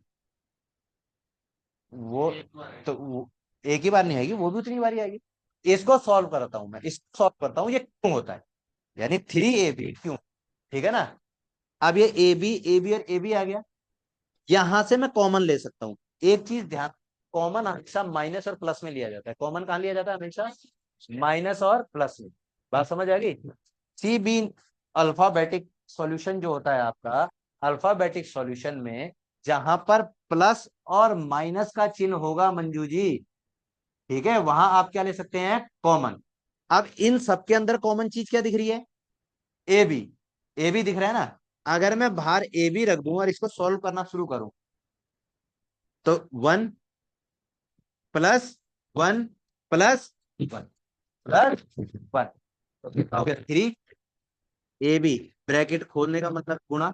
वो तो एक ही बार नहीं आएगी, वो भी उतनी बार ही आएगी। इसको सॉल्व करता हूं मैं, इसको सॉल्व करता हूँ, ये क्यों होता है, यानी 3AB क्यों, ठीक है ना। अब ये AB और AB आ गया, यहां से मैं कॉमन ले सकता हूँ। एक चीज ध्यान, कॉमन हमेशा माइनस और प्लस में लिया जाता है, कॉमन कहां लिया जाता है हमेशा, माइनस और प्लस में। बात समझ आ गई। CB अल्फाबेटिक सॉल्यूशन जो होता है आपका, अल्फाबेटिक सॉल्यूशन में जहां पर प्लस और माइनस का चिन्ह होगा मंजू जी, ठीक है, वहां आप क्या ले सकते हैं कॉमन। अब इन सबके अंदर कॉमन चीज क्या दिख रही है, ए बी, ए बी दिख रहा है ना। अगर मैं बाहर ए बी रख दूं और इसको सॉल्व करना शुरू करूं तो 1 + 1 + 1 तो कितना हो गया 3AB। ब्रैकेट खोलने का मतलब गुणा,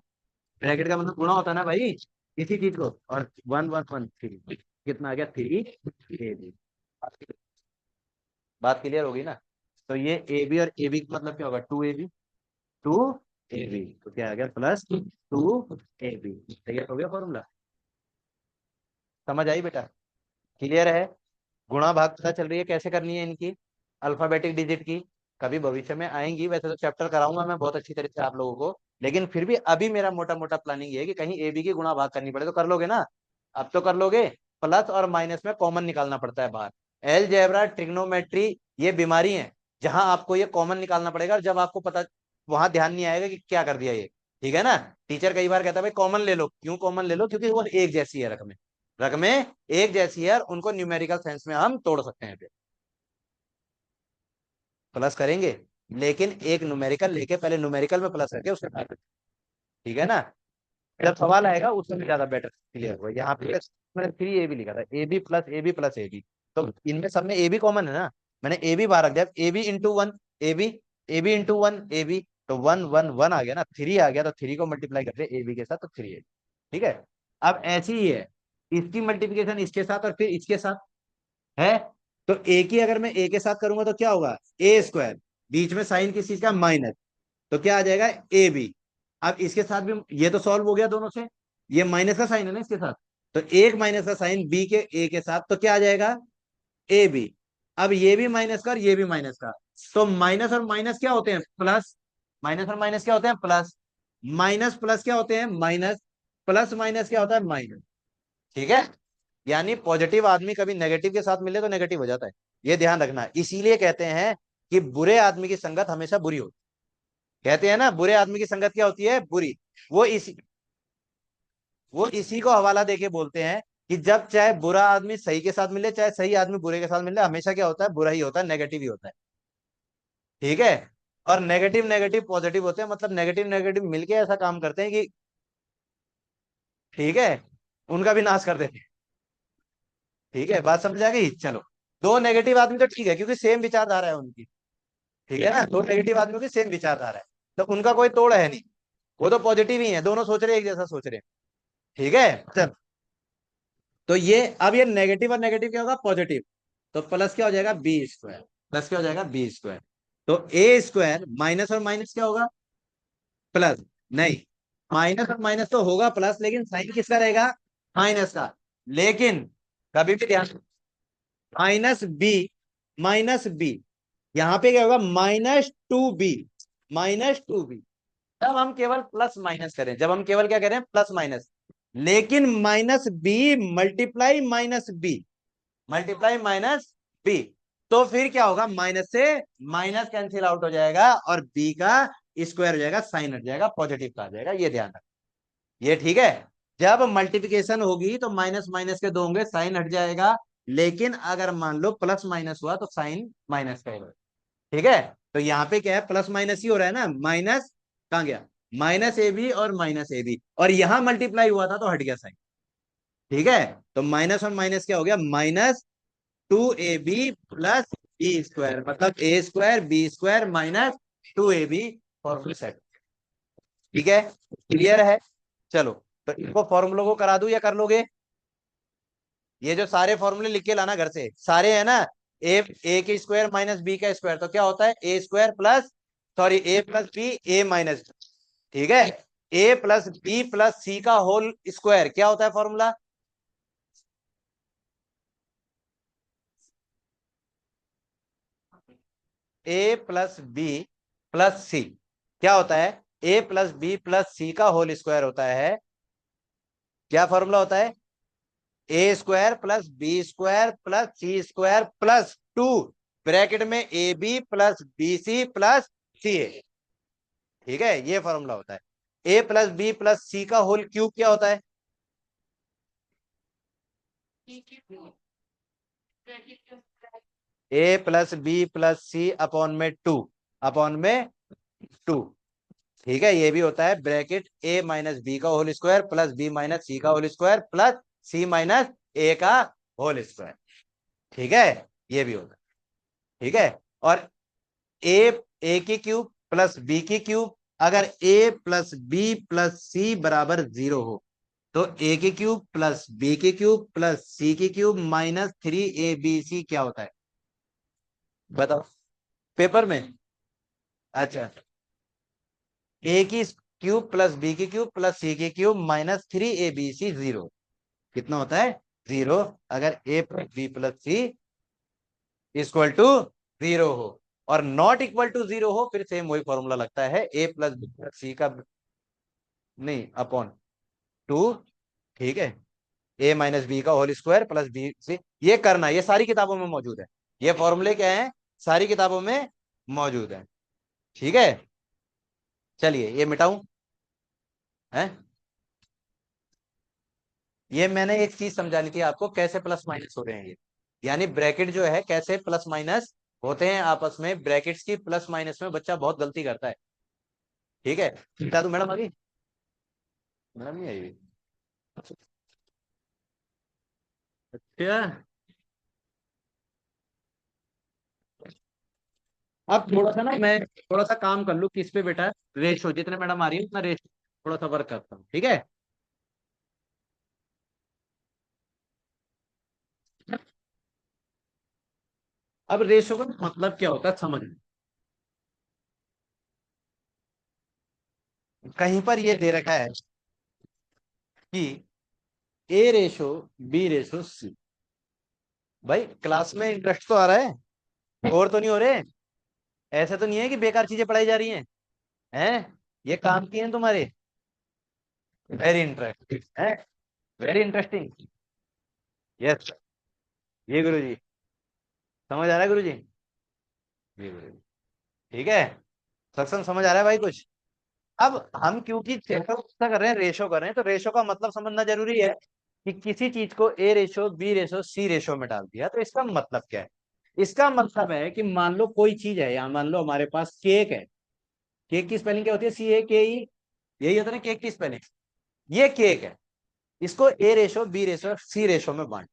ब्रैकेट का मतलब गुणा होता है ना भाई, इसी चीज को। और 1 1 1 3 कितना आ गया 3AB। बात क्लियर होगी ना। तो ये AB और AB का मतलब क्या होगा 2AB, 2AB तो क्या आ गया +2AB। तैयार हो गया फॉर्मूला, समझ आई बेटा, क्लियर है। गुणा भाग पता चल रही है कैसे करनी है इनकी, अल्फाबेटिक डिजिट की। कभी भविष्य में आएंगी, वैसे तो चैप्टर कराऊंगा मैं बहुत अच्छी तरह से आप लोगों को, लेकिन फिर भी अभी मेरा मोटा मोटा प्लानिंग ये है कि कहीं AB की गुणा भाग करनी पड़े तो कर लोगे ना, अब तो कर लोगे। प्लस और माइनस में कॉमन निकालना पड़ता है बाहर। अलजेब्रा, ट्रिग्नोमेट्री ये बीमारी है जहां आपको ये कॉमन निकालना पड़ेगा, और जब आपको पता, वहां ध्यान नहीं आएगा कि क्या कर दिया ये, ठीक है ना। टीचर कई बार कहता है भाई कॉमन ले लो, क्यों कॉमन ले लो, क्योंकि वो एक जैसी है रकमें, रकमें एक जैसी है और उनको न्यूमेरिकल सेंस में हम तोड़ सकते हैं फिर प्लस करेंगे। लेकिन एक न्यूमेरिकल लेके पहले न्यूमेरिकल में प्लस करके उसके बाद, ठीक है ना। जब सवाल आएगा उसमें ज्यादा बेटर क्लियर होगा। यहाँ पे मैंने 3AB लिखा था, AB+AB+AB, तो इनमें सब में AB कॉमन है ना, मैंने AB बाहर रख दिया। AB × 1 AB, AB × 1 AB, तो 1 1 1 आ गया ना, 3 आ गया, तो 3 को मल्टीप्लाई करते AB के साथ तो 3 ठीक है। अब ऐसी ही है, इसकी मल्टीप्लिकेशन इसके साथ और फिर इसके साथ है। तो ए की अगर मैं ए के साथ करूंगा तो क्या होगा A², बीच में साइन किस चीज का माइनस, तो क्या आ जाएगा AB। अब इसके साथ भी ये तो सॉल्व हो गया दोनों से, ये माइनस का साइन है ना इसके साथ, तो एक माइनस का साइन B के A के साथ तो क्या आ जाएगा AB। अब ये भी माइनस का और ये भी माइनस का, तो माइनस और माइनस क्या होते हैं प्लस, माइनस और माइनस क्या होते हैं प्लस, माइनस प्लस क्या होते हैं माइनस, प्लस माइनस क्या होता है माइनस, ठीक है। यानी पॉजिटिव आदमी कभी नेगेटिव के साथ मिले तो नेगेटिव हो जाता है, ये ध्यान रखना। इसीलिए कहते हैं कि बुरे आदमी की संगत हमेशा बुरी होती है, कहते हैं ना बुरे आदमी की संगत क्या होती है बुरी। वो इसी वो इसी को हवाला देके बोलते हैं कि जब चाहे बुरा आदमी सही के साथ मिले, चाहे सही आदमी बुरे के साथ मिले, हमेशा क्या होता है बुरा ही होता है, नेगेटिव ही होता है, ठीक है। और नेगेटिव नेगेटिव पॉजिटिव होते हैं, मतलब नेगेटिव नेगेटिव मिलके ऐसा काम करते हैं कि, ठीक है, उनका भी नाश कर देते हैं, ठीक है। बात समझ आ गई, चलो। दो नेगेटिव आदमी तो ठीक है क्योंकि सेम विचारधारा है उनकी, ठीक है ना, दो नेगेटिव आदमियों की सेम विचारधारा है, तो उनका कोई तोड़ है नहीं, वो तो पॉजिटिव ही है, दोनों सोच रहे हैं एक जैसा सोच रहे हैं, ठीक है। चल, तो ये अब ये नेगेटिव और नेगेटिव क्या होगा पॉजिटिव, तो प्लस क्या हो जाएगा B², प्लस क्या हो जाएगा B²। तो A² माइनस और माइनस क्या होगा प्लस, नहीं, माइनस और माइनस तो होगा प्लस, लेकिन साइन किसका रहेगा, माइनस का। लेकिन कभी भी ध्यान, माइनस बी, माइनस बी, यहां पे क्या होगा, -2b, -2b। जब हम केवल प्लस माइनस करें, जब हम केवल क्या करें, प्लस माइनस, लेकिन -b multiply -b, multiply -b, तो फिर क्या होगा, माइनस से माइनस कैंसिल आउट हो जाएगा और b का स्क्वायर हो जाएगा, साइन हट जाएगा, पॉजिटिव का आ जाएगा, ये ध्यान रख, ये ठीक है। जब मल्टीप्लिकेशन होगी तो माइनस माइनस के दो होंगे, साइन हट जाएगा, लेकिन अगर मान लो प्लस माइनस हुआ तो साइन माइनस का ही होगा। ठीक है, तो यहाँ पे क्या है, प्लस माइनस ही हो रहा है ना, माइनस कहाँ गया, -ab और -ab, और यहां मल्टीप्लाई हुआ था तो हट गया साइन। ठीक है, तो माइनस और माइनस क्या हो गया, -2ab प्लस बी स्क्वायर, मतलब A square B square -2ab, formula set. ठीक है, क्लियर है। चलो, तो इनको फॉर्मूलों को करा दूं या कर लोगे, ये जो सारे फॉर्मूले लिख के लाना घर से, सारे है ना, ए के स्क्वायर माइनस बी का स्क्वायर, तो क्या होता है, A square plus, sorry, A plus B, A minus, ठीक है, A plus B plus C का होल स्क्वायर क्या होता है formula, A plus B plus C, क्या होता है, A plus B plus C का होल स्क्वायर होता है, क्या फॉर्मूला होता है, A square plus B square plus C square plus 2, bracket में ए B plus B C plus C A. ठीक है, ये फॉर्मूला होता है। A plus B plus C का होल क्यूब क्या होता है, A plus B plus C upon में 2, अपॉन में 2। ठीक है, ये भी होता है ब्रैकेट ए माइनस बी का whole square plus B minus C का whole square plus C minus A का होल स्क्वायर। ठीक है, ये भी होता है। ठीक है, और ए, ए की क्यूब प्लस बी की क्यूब, अगर ए प्लस बी प्लस सी बराबर 0 हो, तो ए की क्यूब प्लस बी की क्यूब प्लस सी की क्यूब -3ab क्या होता है, बताओ, पेपर में। अच्छा, ए की क्यूब प्लस बी की क्यूब प्लस सी की क्यूब -3abc 0, कितना होता है, 0, अगर A plus B plus C equal to 0 हो, और नॉट इक्वल टू 0 हो, फिर सेम वही फॉर्मूला लगता है, A plus B plus C का, नहीं, अपॉन 2। ठीक है, ए माइनस बी का whole square plus B C, ये करना, ये सारी किताबों में मौजूद है, ये फॉर्मूले क्या है, सारी किताबों में मौजूद है। ठीक है, चलिए ये मिटाऊं है, ये मैंने एक चीज समझानी थी आपको, कैसे प्लस माइनस हो रहे हैं ये, यानी ब्रैकेट जो है कैसे प्लस माइनस होते हैं आपस में, ब्रैकेट्स की प्लस माइनस में बच्चा बहुत गलती करता है। ठीक है, बता दूं मैडम, अभी मैडम नहीं आई। अच्छा, अब थोड़ा सा ना मैं थोड़ा सा काम कर लूँ किस पे बेटा, रेशो, जितने मैडम आ रही है उतना रेशो थोड़ा सा वर्क करता हूँ, ठीक है। अब रेशो का मतलब क्या होता है समझ में, कहीं पर ये दे रखा है कि A/B/C, भाई क्लास में इंटरेस्ट तो आ रहा है, और तो नहीं हो रहे, ऐसे तो नहीं है कि बेकार चीजें पढ़ाई जा रही हैं, हैं, ये काम किए हैं तुम्हारे, वेरी इंटरेस्टिंग है, वेरी इंटरेस्टिंग, यस, ये गुरु जी, समझ आ रहा है गुरु जी, जी गुरु जी, ठीक है, सत्संग समझ आ रहा है भाई कुछ। अब हम क्योंकि चैप्टर कर रहे हैं, रेशो कर रहे हैं, तो रेशो का मतलब समझना जरूरी है, कि किसी चीज को A/B/C में डाल दिया, तो इसका मतलब क्या है, इसका मतलब है कि मान लो कोई चीज है, या मान लो हमारे पास केक है, केक की स्पेलिंग क्या होती है, CAKE, यही होता है ना केक की स्पेलिंग, ये केक है, इसको A/B/C में बांट,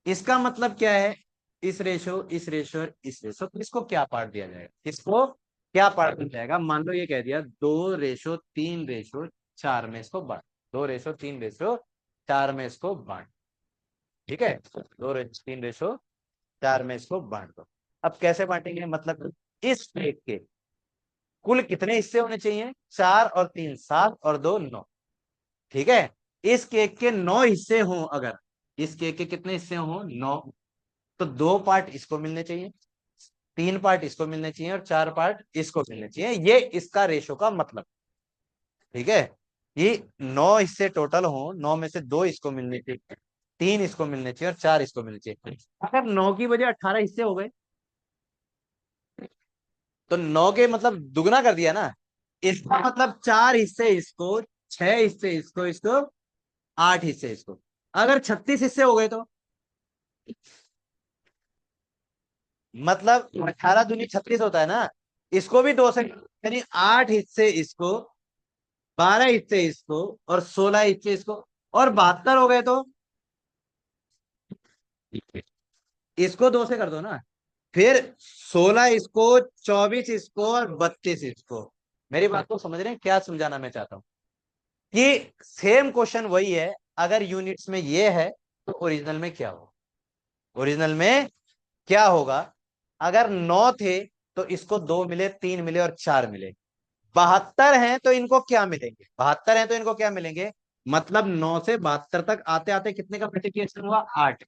इसका मतलब क्या है, इस रेशो और इस रेशो, तो इसको क्या पार्ट दिया जाएगा, इसको क्या पार्ट दिया जाएगा, मान लो ये कह दिया 2/3/4 में इसको बांट, 2/3/4 में इसको बांट, ठीक है, 2/3/4 में इसको बांट दो। अब कैसे बांटेंगे, मतलब इस केक के कुल कितने हिस्से होने चाहिए? 4 और 3 7 और 2 9। ठीक है, इस केक के 9 हिस्से हों अगर, इस केक के कितने हिस्से हों? 9। तो 2 पार्ट इसको मिलने चाहिए, 3 पार्ट इसको मिलने चाहिए और 4 पार्ट इसको मिलने चाहिए। ये इसका रेशो का मतलब। ठीक है, ये 9 हिस्से टोटल हो, 9 में से 2 इसको मिलने चाहिए, 3 इसको मिलने चाहिए और 4 इसको मिलने चाहिए। अगर 9 की वजह 18 हिस्से हो गए, तो 9 के मतलब दुगना कर दिया ना। इसका मतलब 4 हिस्से इसको, 6 हिस्से इसको, इसको 8 हिस्से इसको। अगर 36 हिस्से हो गए तो मतलब 18 दूनी 36 होता है ना। इसको भी 2 से, यानी 8 हिस्से इसको, 12 हिस्से इसको और 16 हिस्से इसको, और 72 हो गए तो इसको 2 से कर दो ना। फिर 16 इसको, 24 इसको और 32 इसको। मेरी बात को समझ रहे हैं क्या समझाना मैं चाहता हूँ? कि सेम क्वेश्चन वही है, अगर यूनिट्स में ये है तो ओरिजिनल में क्या होगा? ओरिजिनल में क्या होगा? अगर 9 थे तो इसको 2 मिले, 3 मिले और 4 मिले। 72 हैं तो इनको क्या मिलेंगे? 72 हैं तो इनको क्या मिलेंगे? मतलब 9 से 72 तक आते आते कितने का मल्टीप्लिकेशन हुआ? 8।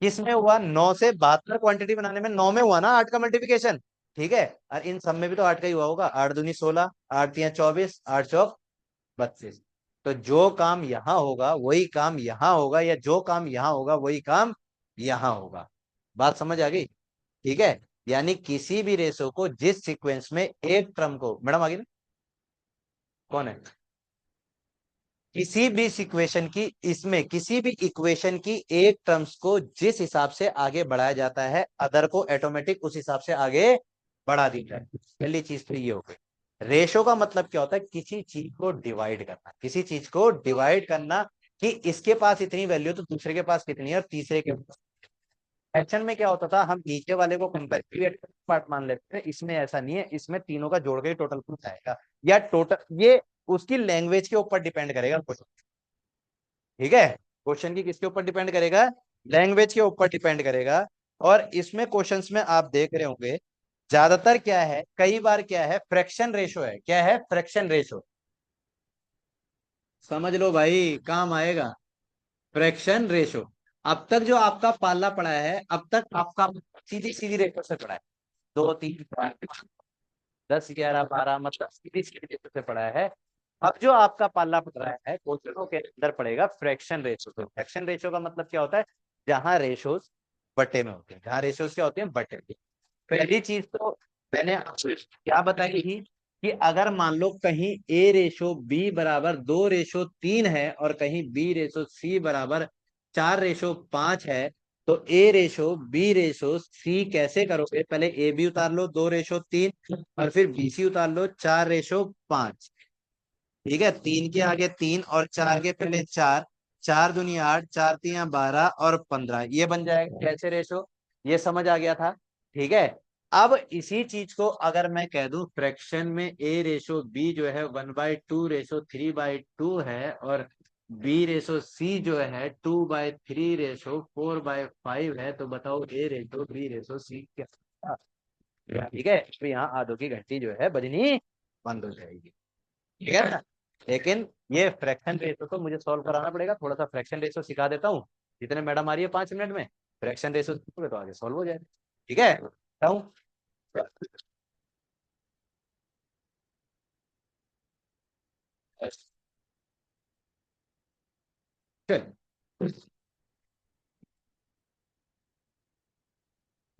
किसमें हुआ? 9 से 72 क्वांटिटी बनाने में 9 में हुआ ना 8 का मल्टीप्लिकेशन। ठीक है, और इन सब में भी तो 8 का ही हुआ होगा। 8 दूनी 16, 8 तियां 24, 8 चौक 32। तो जो काम यहां होगा वही काम यहां होगा, या जो काम यहां होगा वही काम यहां होगा। बात समझ आ गई? ठीक है, यानी किसी भी रेशो को जिस सीक्वेंस में एक टर्म को, मैडम आगे ना, कौन है? किसी भी सिक्वेशन की, इसमें किसी भी इक्वेशन की एक टर्म्स को जिस हिसाब से आगे बढ़ाया जाता है, अदर को ऑटोमेटिक उस हिसाब से आगे बढ़ा दी जाए। पहली चीज तो ये हो गई। रेशो का मतलब क्या होता है? किसी चीज को डिवाइड करना, किसी चीज को डिवाइड करना, कि इसके पास इतनी वैल्यू तो दूसरे के पास कितनी है, और तीसरे के पास। एक्शन में क्या होता था, हम नीचे वाले को कंपेरेटिव पार्ट मान लेते हैं। इसमें ऐसा नहीं है, इसमें तीनों का जोड़ के टोटल कुछ आएगा, या टोटल ये उसकी लैंग्वेज के ऊपर डिपेंड करेगा। ठीक है, क्वेश्चन की किसके ऊपर डिपेंड करेगा? लैंग्वेज के ऊपर डिपेंड करेगा। और इसमें क्वेश्चंस में आप देख रहे होंगे ज्यादातर क्या है, कई बार क्या है, फ्रैक्शन रेशो है। क्या है? Fraction ratio. समझ लो भाई, काम आएगा। Fraction ratio. अब तक जो आपका पाला पड़ा है, अब तक आपका सीधी सीधी रेशो से पड़ा है। 2 3 5 10 11 12, मतलब सीधी सीधी रेशो से पड़ा है। अब जो आपका पाला पड़ रहा है क्वेश्चनों के अंदर पड़ेगा फ्रैक्शन रेशो। तो फ्रैक्शन रेशो का मतलब क्या होता है? जहां रेशोस बटे में होते हैं, जहां रेशोस क्या होते हैं? बटे में। पहली चीज तो मैंने आपको क्या बताई थी, कि अगर मान लो कहीं ए रेशो बी बराबर 2 रेशो 3 है, और कहीं बी रेशो सी बराबर 4 रेशो 5 है, तो ए रेशो बी रेशो सी कैसे करोगे? पहले ए बी उतार लो 2 रेशो 3, और फिर बी सी उतार लो 4 रेशो 5। ठीक है, 3 के आगे 3 और 4 के पहले 4। 4 दूनी 8, 4 तियां 12 और 15, ये बन जाएगा कैसे रेशो? ये समझ आ गया था? ठीक है, अब इसी चीज को अगर मैं कह दूं फ्रैक्शन में ए रेशो बी जो है 1/2 रेशो 3/2 है, और बी रेशो सी जो है 2/3 रेशो 4/5 है, तो बताओ ए रेशो बी रेशो सी क्या? ठीक है, तो यहाँ आधो की घंटी जो है बजनी बंद हो जाएगी। ठीक है ना? लेकिन ये फ्रैक्शन रेशो तो मुझे सॉल्व कराना पड़ेगा। थोड़ा सा फ्रैक्शन रेशो सिखा देता हूँ, जितने मैडम आ रही है 5 मिनट में फ्रैक्शन रेशो सीखोगे तो आगे सॉल्व हो जाएगा। ठीक है, बताऊं? चल,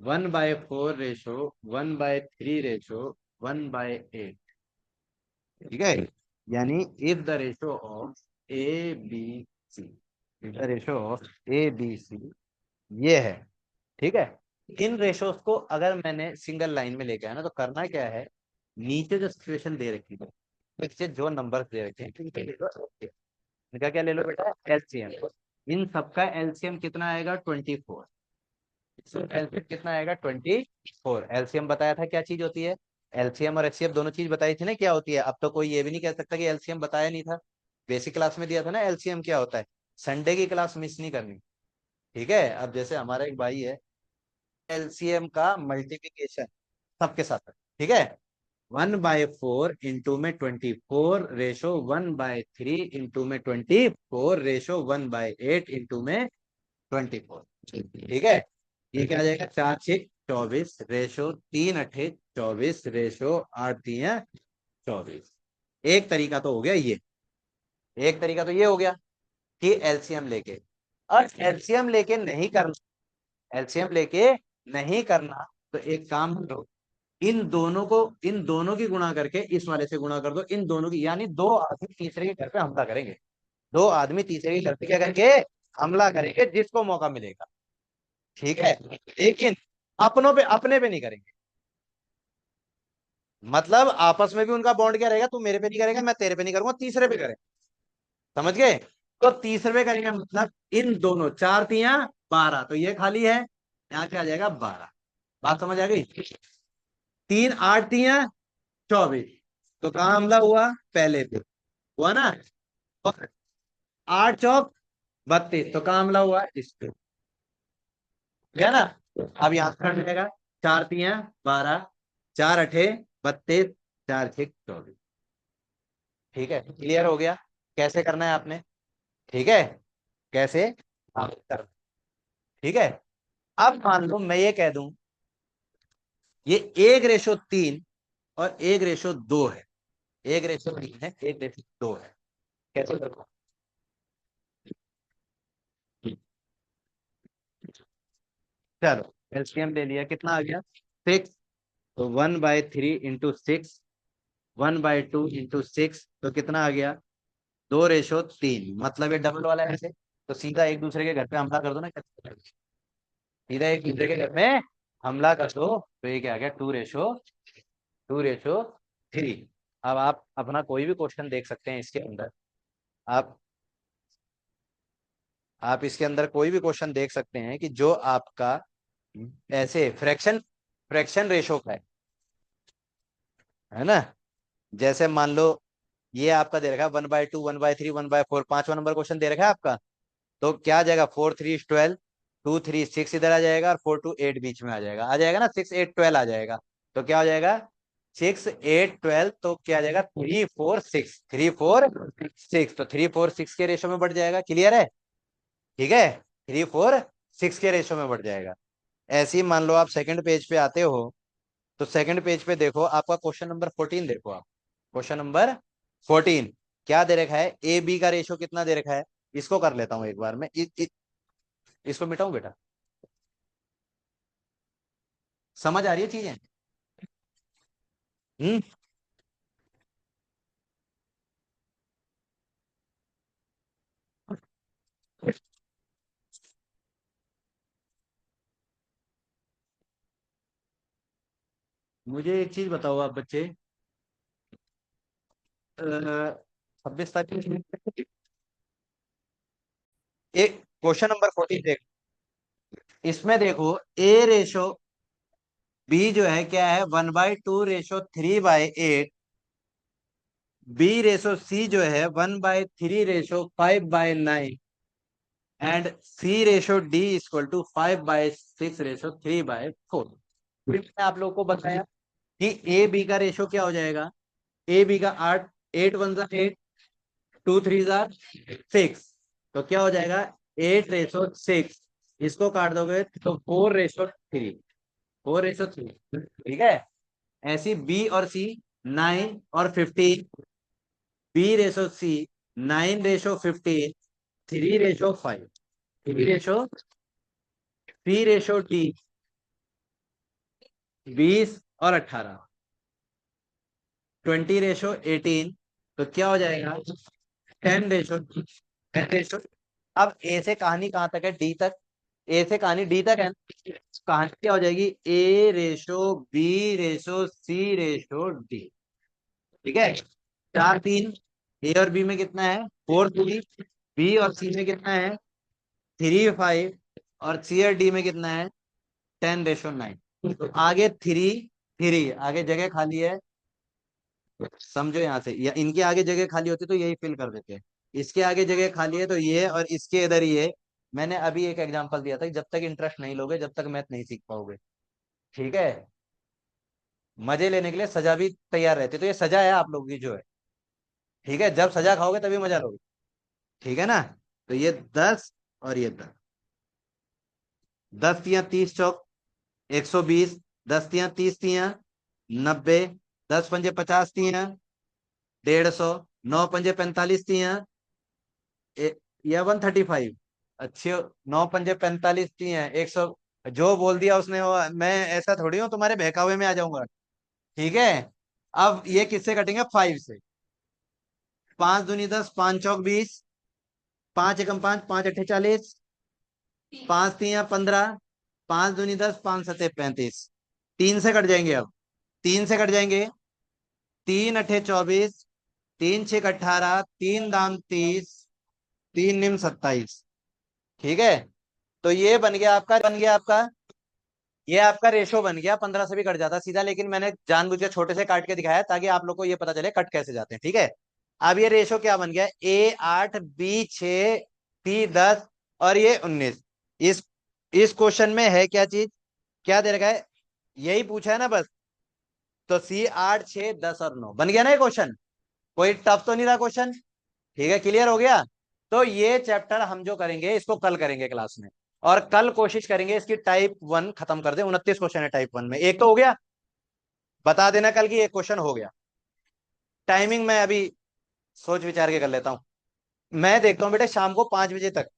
1/4 रेशो 1/3 रेशो 1/8। ठीक है, यानी if the ratio of A B C, if the ratio of A B C ये है। ठीक है, इन रेशोस को अगर मैंने सिंगल लाइन में लेके आया ना, तो करना क्या है, नीचे जो सिचुएशन दे रखी है, नीचे जो नंबर दे रखे हैं, इनका क्या ले लो बेटा? एलसीएम। इन सबका एलसीएम कितना आएगा? 24। एलसीएम कितना आएगा? 24। एलसीएम बताया था क्या चीज होती है? एलसीएम और एचसीएफ दोनों चीज बताई थी ना क्या होती है। अब तो कोई ये भी नहीं कह सकता कि एलसीएम बताया नहीं था। बेसिक क्लास में दिया था ना एलसीएम क्या होता है। संडे की क्लास मिस नहीं करनी। ठीक है, अब जैसे हमारा एक भाई है, एलसीएम का मल्टीप्लिकेशन सबके साथ है। ठीक है, 1/4 इंटू में 24 रेशो 1/3 इंटू में 24 रेशो 1/8 इंटू में 24। ठीक है, ये क्या आ जाएगा, 4×6 = 24 रेशो 3×8 = 24 रेशो 8×3 = 24। एक तरीका तो हो गया ये, एक तरीका तो ये हो गया कि एलसीएम लेके। और एलसीएम लेके नहीं करना, एलसीएम लेके नहीं करना, तो एक काम करो, इन दोनों की गुणा करके इस वाले से गुणा कर दो, इन दोनों की, यानी दो आदमी तीसरे के घर पे हमला करेंगे, दो आदमी तीसरे के घर पे क्या करेंगे, हमला करेंगे, जिसको मौका मिलेगा। ठीक है, लेकिन अपने पे नहीं करेंगे। मतलब आपस में भी उनका बॉन्ड क्या रहेगा, तू मेरे पे नहीं करेगा, मैं तेरे पे नहीं करूंगा, तीसरे पे करेंगे। समझ गए? तो तीसरे पे करेंगे, मतलब इन दोनों, 4×3 = 12, तो ये खाली है, यहाँ क्या आ जाएगा, 12। बात समझ आ गई? 3×8 = 24, तो कहाँ हमला हुआ, पहले पे हुआ ना। और 8×4 = 32, तो कहाँ हमला हुआ, इस पे, है ना। अब यहाँ से कट जाएगा, 4×3 = 12, 4×8 = 32, 4×6 = 24। ठीक है, क्लियर हो गया कैसे करना है आपने? ठीक है, कैसे आप करना, ठीक है। अब मान लो मैं ये कह दूं, ये 1/3 और 1/2 है, 1/3 है, 1/2 है, कैसे करूं? चलो एलसीएम ले लिया, कितना आ गया, 6। तो 1/3 × 6, 1/2 × 6, तो कितना आ गया, 2/3, मतलब ये डबल वाला है ऐसे, तो सीधा एक दूसरे के घर पे हमला कर दो ना, सीधा एक दूसरे के घर में हमला कर दो, तो ये क्या आ गया, 2/3। अब आप अपना कोई भी क्वेश्चन देख सकते हैं इसके अंदर, आप आप इसके अंदर कोई भी क्वेश्चन देख सकते हैं कि जो आपका ऐसे फ्रैक्शन फ्रैक्शन रेशो का है ना। जैसे मान लो ये आपका दे रखा है 1/2, 1/3, 1/4, 5वां नंबर क्वेश्चन दे रखा है आपका, तो क्या आ जाएगा, 4×3 = 12, 2×3 = 6 इधर आ जाएगा, और 4×2 = 8 बीच में आ जाएगा ना, 6×8 = 12 आ जाएगा। तो क्या हो जाएगा, 6×8 = 12, तो क्या आ जाएगा, 3×4 = 6, 3×4 = 6, तो 3×4 = 6 के रेशो में बढ़ जाएगा। क्लियर है? ठीक है, 3×4 = 6 के रेशो में बढ़ जाएगा। ऐसे ही मान लो आप सेकंड पेज पे आते हो, तो सेकंड पेज पे देखो, आपका क्वेश्चन नंबर 14 देखो आप, क्वेश्चन नंबर 14 क्या दे रखा है, ए बी का रेशो कितना दे रखा है। इसको कर लेता हूं एक बार मैं, इसको मिटाऊं बेटा, समझ आ रही है चीजें? हम्म। मुझे एक चीज बताओ आप बच्चे, 26 तारीख, एक क्वेश्चन नंबर 14 देखो, इसमें देखो बी जो है क्या है, 1/2 रेशो 3/8, B/C जो है 1/3 रेशो 5/9, एंड C/D = 5/6 रेशो 3/4। फिर मैंने आप लोग को बताया कि ए बी का रेशो क्या हो जाएगा, ए बी का 8, 8×1 = 8, 2×3 = 6, तो क्या हो जाएगा, 8/6। इसको काट दोगे तो 4/3, 4/3। ठीक है, ऐसी बी और सी 9 और 15, B/C 9/15, 3/5, 3/D 20 और 18, 20/18, तो क्या हो जाएगा, 10/10। अब ए से कहानी कहां तक है, डी तक, ए से कहानी डी तक है, कहानी क्या हो जाएगी, A/B/C/D। ठीक है, 4×3, ए और बी में कितना है, 4×3, बी और सी में कितना है, 3/5, और सी और डी में कितना है, 10/9। तो आगे 3 3, आगे जगह खाली है, समझो यहां से, या इनके आगे जगह खाली होती तो यही फिल कर देते, इसके आगे जगह खाली है तो ये, और इसके इधर ये। मैंने अभी एक एग्जांपल दिया था कि जब तक इंटरेस्ट नहीं लोगे जब तक मैथ नहीं सीख पाओगे। ठीक है, मजे लेने के लिए सजा भी तैयार रहती है, तो ये सजा है आप लोगों की जो है। ठीक है, जब सजा खाओगे तभी मजा लोगे। ठीक है ना। तो ये 10 और ये 10। 10 तियां 30 चौक 120। 10 तियां 30 तियां 90। 10 पंजे 50 तियां 150। 9 पंजे 45 तियां या 135। अच्छे। 9 पंजे 45 तियां 100। जो बोल दिया उसने वो, मैं ऐसा थोड़ी हूँ तुम्हारे बहकावे में आ जाऊंगा। ठीक है। अब ये किससे कटेंगे? 5 से। 5 दूनी 10, 5 चौक 20। 5 एकम 5, 5 अट्ठे 40। 5 तियां 15। 5 दूनी 10, 5 सत्ते 35। 3 से कट जाएंगे अब। 3 से कट जाएंगे। 3 अट्ठे 24। 3 6 18। 3 दाम 30। 3 निम 27। ठीक है। तो ये बन गया आपका। ये आपका रेशो बन गया, 15 से भी कट जाता सीधा, लेकिन मैंने जानबूझ के छोटे से काट के दिखाया ताकि आप लोग को ये पता चले कट कैसे जाते हैं। ठीक है। अब ये रेशो क्या बन गया? A 8, B 6, C 10 और ये 19। इस इस क्वेश्चन में है क्या चीज? क्या दे रखा है? यही पूछा है ना बस। तो C 8 6 10 और 9 बन गया ना ये क्वेश्चन। कोई टफ तो नहीं रहा क्वेश्चन। ठीक है, क्लियर हो गया। तो ये चैप्टर हम जो करेंगे इसको कल करेंगे क्लास में। और कल कोशिश करेंगे इसकी टाइप 1 खत्म कर दे। 29 क्वेश्चन है टाइप 1 में, एक तो हो गया। बता देना कल की एक क्वेश्चन हो गया। टाइमिंग मैं अभी सोच विचार के कर लेता हूँ। मैं देखता हूँ बेटे शाम को 5 बजे तक।